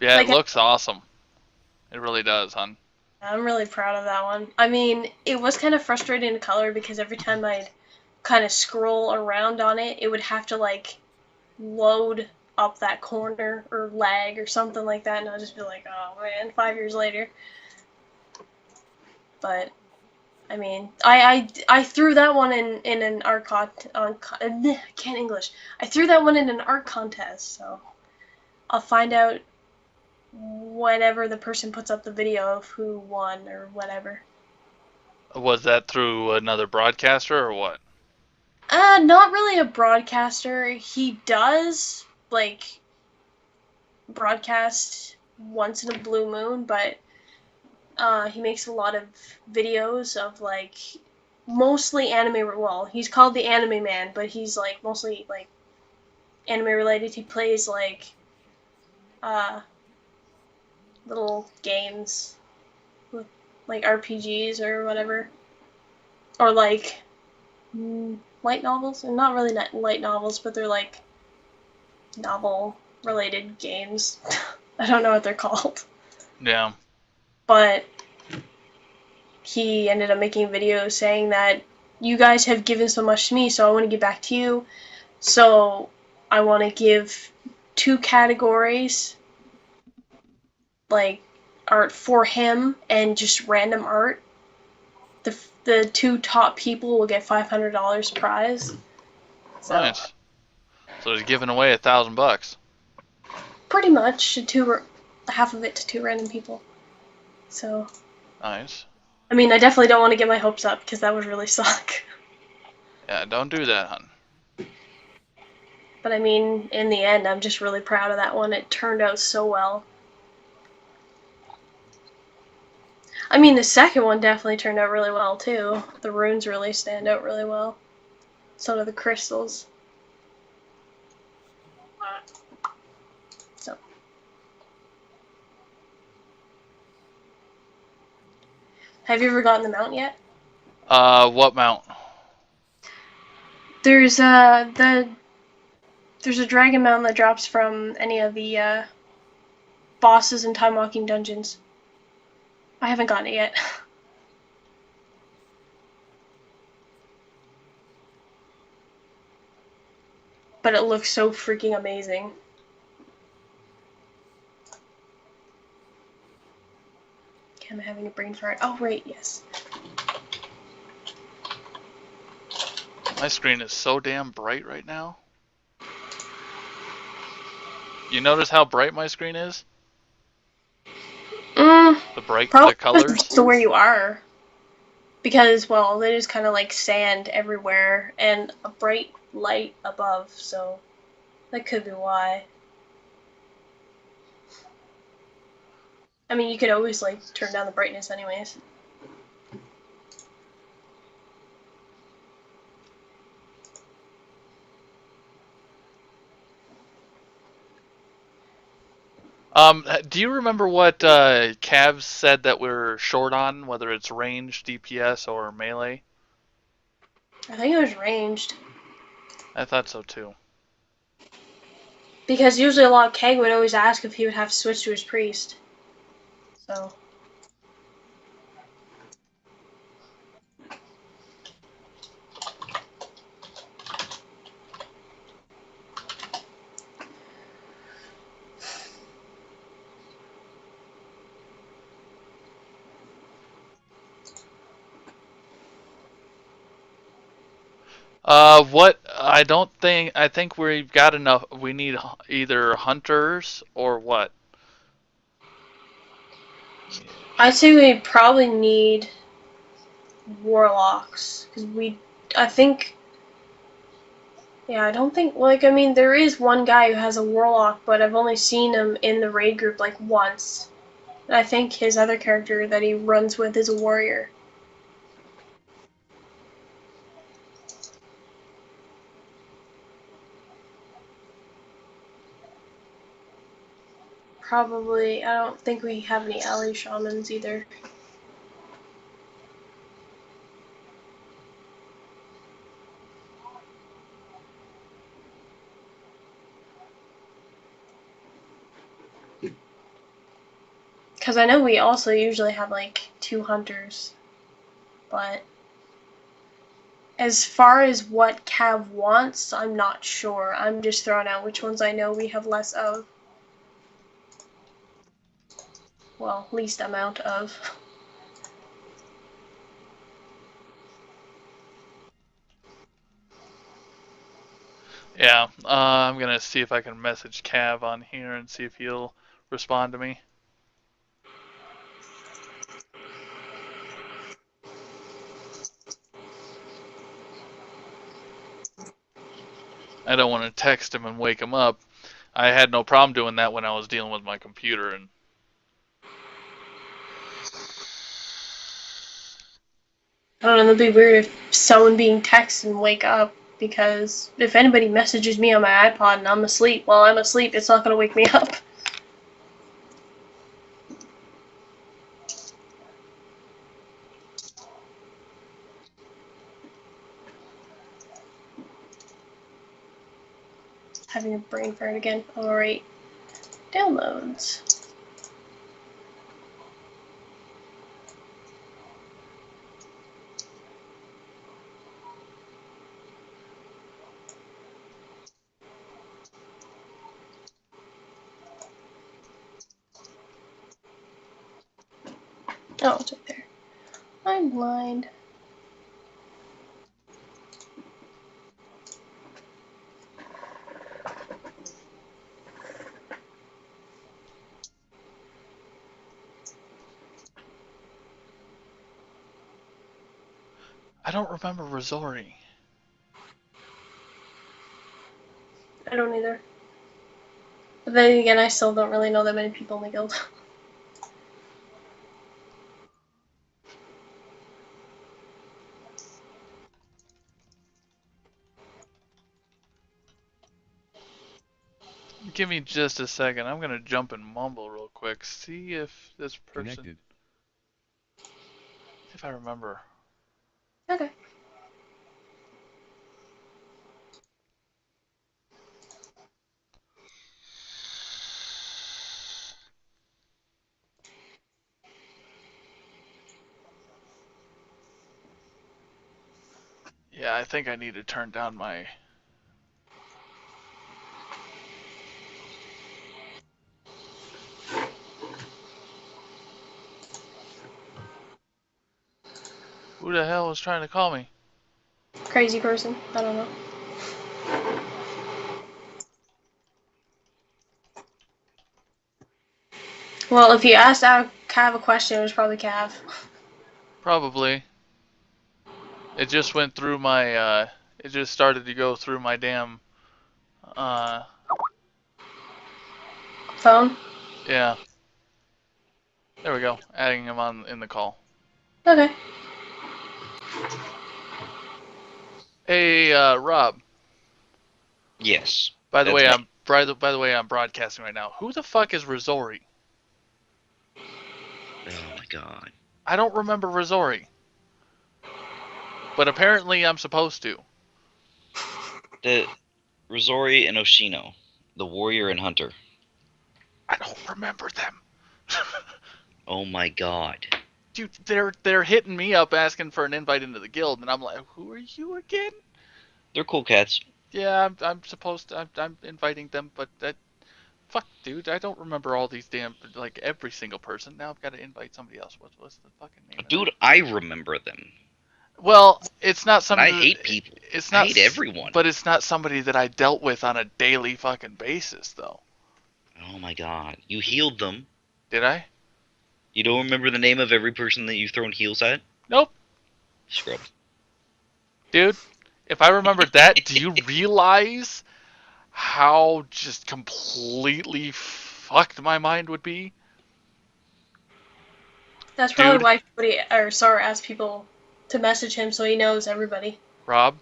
Yeah, like, it looks awesome. It really does, hon. I'm really proud of that one. I mean, it was kind of frustrating to color because every time I'd kind of scroll around on it, it would have to like load up that corner or lag or something like that, and I'd just be like, oh man, 5 years later. But I mean, I threw that one in an art can't English. I threw that one in an art contest, so I'll find out whenever the person puts up the video of who won or whatever. Was that through another broadcaster or what? Not really a broadcaster. He does like broadcast once in a blue moon, but he makes a lot of videos of like mostly anime. Well, he's called the Anime Man, but he's like mostly like anime related. He plays like little games with like RPGs or whatever, or like light novels, and not really light novels, but they're like novel related games. I don't know what they're called. Yeah. But he ended up making videos saying that you guys have given so much to me, so I want to give back to you. So I want to give 2 categories, like art for him and just random art. The 2 top people will get $500 prize. So, nice. So he's giving away $1,000. Pretty much, half of it to 2 random people. So. Nice. I mean, I definitely don't want to get my hopes up because that would really suck. Yeah, don't do that, hun. But I mean, in the end, I'm just really proud of that one. It turned out so well. I mean, the second one definitely turned out really well, too. The runes really stand out really well. So do the crystals. So. Have you ever gotten the mount yet? What mount? There's there's a dragon mount that drops from any of the bosses in Time Walking Dungeons. I haven't gotten it yet. But it looks so freaking amazing. Okay, I'm having a brain fart. Oh, right, yes. My screen is so damn bright right now. You notice how bright my screen is? Probably The colors? to where you are. Because, well, it is kind of like sand everywhere and a bright light above, so that could be why. I mean, you could always, like, turn down the brightness anyways. Do you remember what Cavs said that we're short on, whether it's range, DPS, or melee? I think it was ranged. I thought so too. Because usually a lot of Keg would always ask if he would have to switch to his priest. So. What I think we've got enough. We need either hunters or what? I'd say we probably need warlocks. Because I think, yeah, I don't think, like, I mean, there is one guy who has a warlock, but I've only seen him in the raid group, like, once. And I think his other character that he runs with is a warrior. Probably, I don't think we have any ally shamans either. Because I know we also usually have, like, 2 hunters. But as far as what Cav wants, I'm not sure. I'm just throwing out which ones I know we have less of. Well, least amount of. Yeah, I'm gonna see if I can message Cav on here and see if he'll respond to me. I don't want to text him and wake him up. I had no problem doing that when I was dealing with my computer and. I don't know, that'd be weird if someone being texted and wake up, because if anybody messages me on my iPod and I'm asleep, while I'm asleep, it's not gonna wake me up. Having a brain fart again. Alright. Downloads. Oh, it's right there. I'm blind. I don't remember Rosori. I don't either. But then again, I still don't really know that many people in the guild. Give me just a second. I'm gonna jump and mumble real quick. See if this person. Connected. See if I remember. Okay. Yeah, I think I need to turn down my. Who the hell was trying to call me? Crazy person. I don't know. Well, if you asked Cav a question, it was probably Cav. Probably. It just went through my. It just started to go through my damn. Phone? Yeah. There we go. Adding him on in the call. Okay. Hey, Rob. Yes. By the that's way, me. I'm broadcasting right now. Who the fuck is Rizori? Oh my god. I don't remember Rizori. But apparently I'm supposed to. The Rosori and Oshino, the warrior and hunter. I don't remember them. Oh my god. Dude, they're hitting me up asking for an invite into the guild, and I'm like, who are you again? They're cool cats. Yeah, I'm supposed to. I'm inviting them, but that. Fuck, dude, I don't remember all these damn, like, every single person. Now I've got to invite somebody else. What's the fucking name? Dude, I remember them. Well, it's not And somebody. I hate people. It's I not. hate everyone. But it's not somebody that I dealt with on a daily fucking basis, though. Oh my god. You healed them. Did I? You don't remember the name of every person that you've thrown heals at? Nope. Scrub. Dude, if I remembered that, do you realize how just completely fucked my mind would be? That's probably Dude. why Sora asked people to message him so he knows everybody. Rob,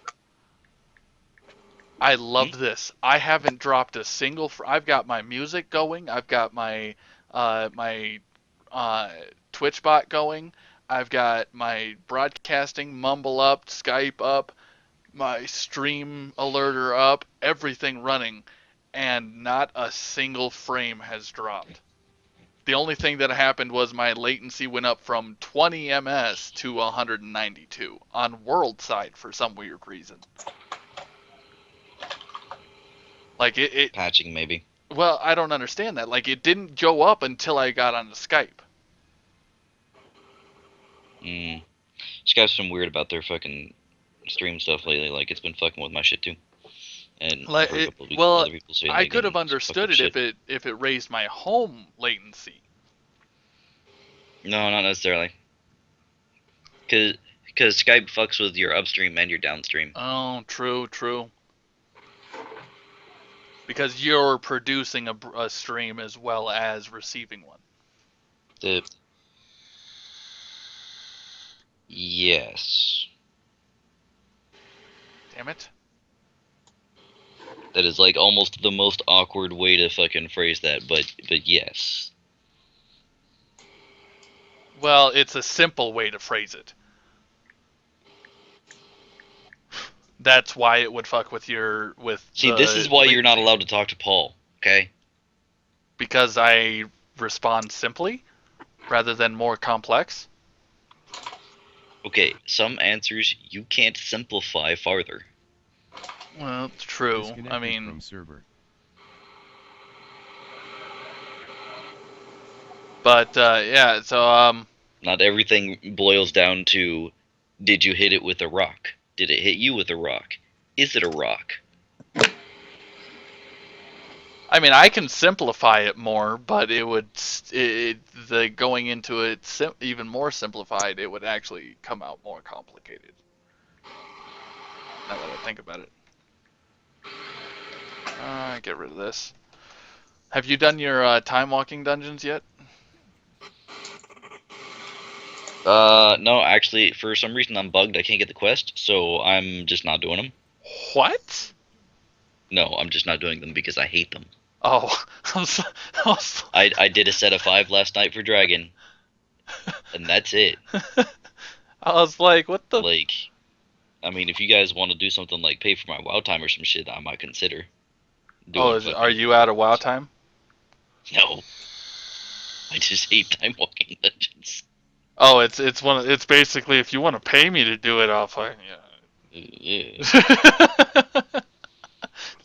I love this. I haven't dropped a single. I've got my music going. I've got my Twitch bot going. I've got my broadcasting mumble up, Skype up, my stream alerter up, everything running, and not a single frame has dropped. The only thing that happened was my latency went up from 20 ms to 192 on world side for some weird reason. Like it patching maybe. Well, I don't understand that. Like it didn't go up until I got on the Skype. Skype's been weird about their fucking stream stuff lately. Like it's been fucking with my shit too. And Like other people saying I they could have didn't understood fuck it with if it raised my home latency. No, not necessarily. Cause Skype fucks with your upstream and your downstream. Oh, true. Because you're producing a stream as well as receiving one. Yes. Damn it. That is like almost the most awkward way to fucking phrase that, but yes. Well, it's a simple way to phrase it. That's why it would fuck with your See, this is why you're not allowed to talk to Paul, okay? Because I respond simply rather than more complex. Okay, some answers you can't simplify farther. Well, it's true. I mean, from server. But yeah, so not everything boils down to did you hit it with a rock? Did it hit you with a rock? Is it a rock? I mean, I can simplify it more, but it would the going into it even more simplified, it would actually come out more complicated. Now that I think about it. Get rid of this. Have you done your time walking dungeons yet? No, actually, for some reason I'm bugged. I can't get the quest, so I'm just not doing them. What? No, I'm just not doing them because I hate them. Oh, I did a set of 5 last night for Dragon, and that's it. I was like, what the? Like, I mean, if you guys want to do something like pay for my WoW time or some shit, I might consider. Are you out of WoW time? No, I just hate time walking dungeons. Oh, it's basically if you want to pay me to do it, I'll fucking Yeah.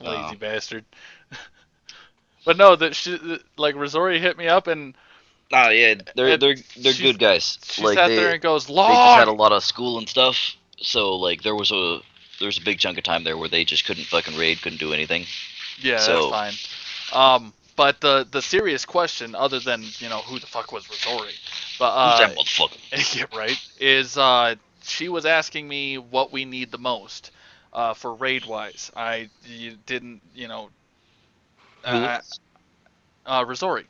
Lazy bastard. But no, like Rosori hit me up and. Oh yeah, they're good guys. She Like sat there and goes, they "Lord!" just had a lot of school and stuff, so like there was a big chunk of time there where they just couldn't fucking raid, couldn't do anything. Yeah, So- that's fine. But the serious question, other than who the fuck was Rosori, but Who's that motherfucker? yeah, right, is she was asking me what we need the most for raid wise. You didn't Rosori.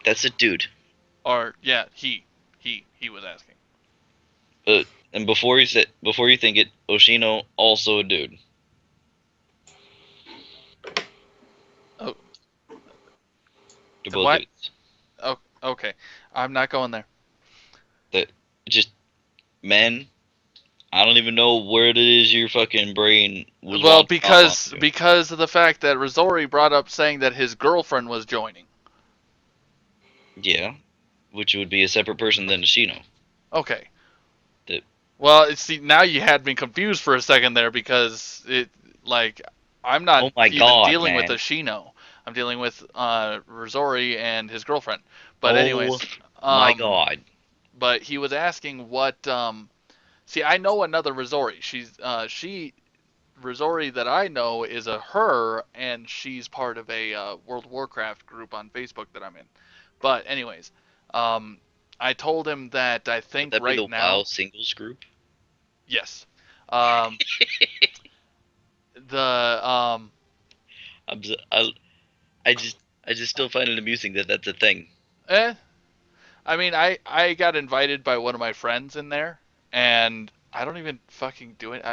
That's a dude. Or yeah, he was asking. And before you think it, Oshino also a dude. Oh. They're both What? dudes. Oh, okay. I'm not going there. That just men. I don't even know where it is your fucking brain was. Well, wandering off onto. because of the fact that Rosori brought up saying that his girlfriend was joining. Yeah, which would be a separate person than Oshino. Okay. That. Well, see, now you had me confused for a second there because I'm not Oh my even God, dealing with man. Oshino. I'm dealing with Rosori and his girlfriend. But Oh anyways, my God. But he was asking what. See, I know another Rosori. Rosori that I know is a her, and she's part of a World of Warcraft group on Facebook that I'm in. But anyways, I told him that I think Would that right be the now. WoW singles group? Yes. I just still find it amusing that that's a thing. I mean, I got invited by one of my friends in there, and I don't even fucking do it.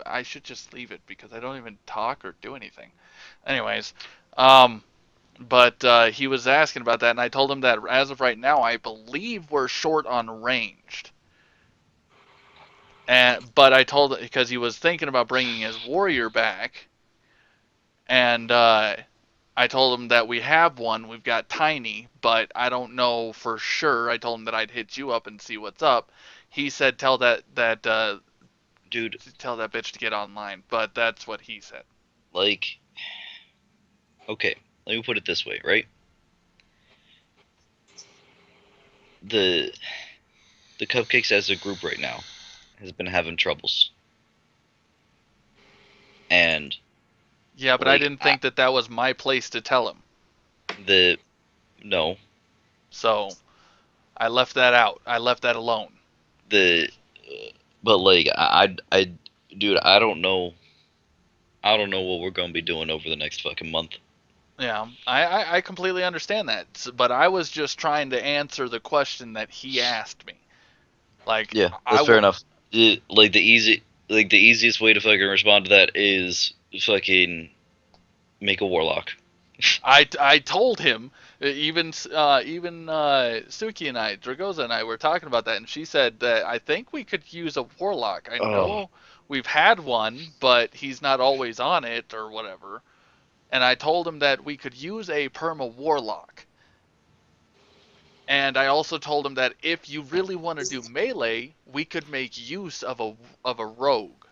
I should just leave it because I don't even talk or do anything. Anyways, but he was asking about that, and I told him that as of right now, I believe we're short on ranged. But I told because he was thinking about bringing his warrior back, and I told him that we have one. We've got Tiny, but I don't know for sure. I told him that I'd hit you up and see what's up. He said tell that dude, tell that bitch to get online, but that's what he said. Like, okay, let me put it this way, right? The Cupcakes as a group right now has been having troubles. And yeah, but I didn't think that was my place to tell him. No. So I left that out. I left that alone. But like dude, I don't know what we're gonna be doing over the next fucking month. Yeah, I completely understand that, but I was just trying to answer the question that he asked me. Like, yeah, that's fair enough. The easiest way to fucking respond to that is fucking make a warlock. I told him, even Suki and I, Dragoza and I were talking about that, and she said that I think we could use a warlock. I know we've had one, but he's not always on it or whatever. And I told him that we could use a perma warlock. And I also told him that if you really want to do melee, we could make use of a rogue.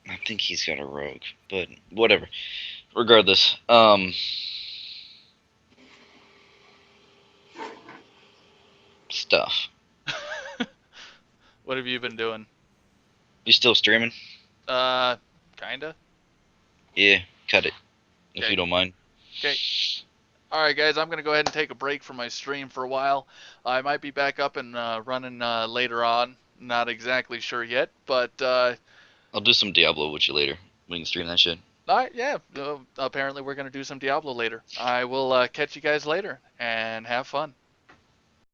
I think he's got a rogue, but whatever. Regardless, stuff. What have you been doing? You still streaming? Kinda. Yeah, cut it. If you don't mind. Okay. Alright guys, I'm going to go ahead and take a break from my stream for a while. I might be back up and running later on. Not exactly sure yet, but... I'll do some Diablo with you later. We can stream that shit. Alright, yeah. Apparently we're gonna do some Diablo later. I will catch you guys later and have fun.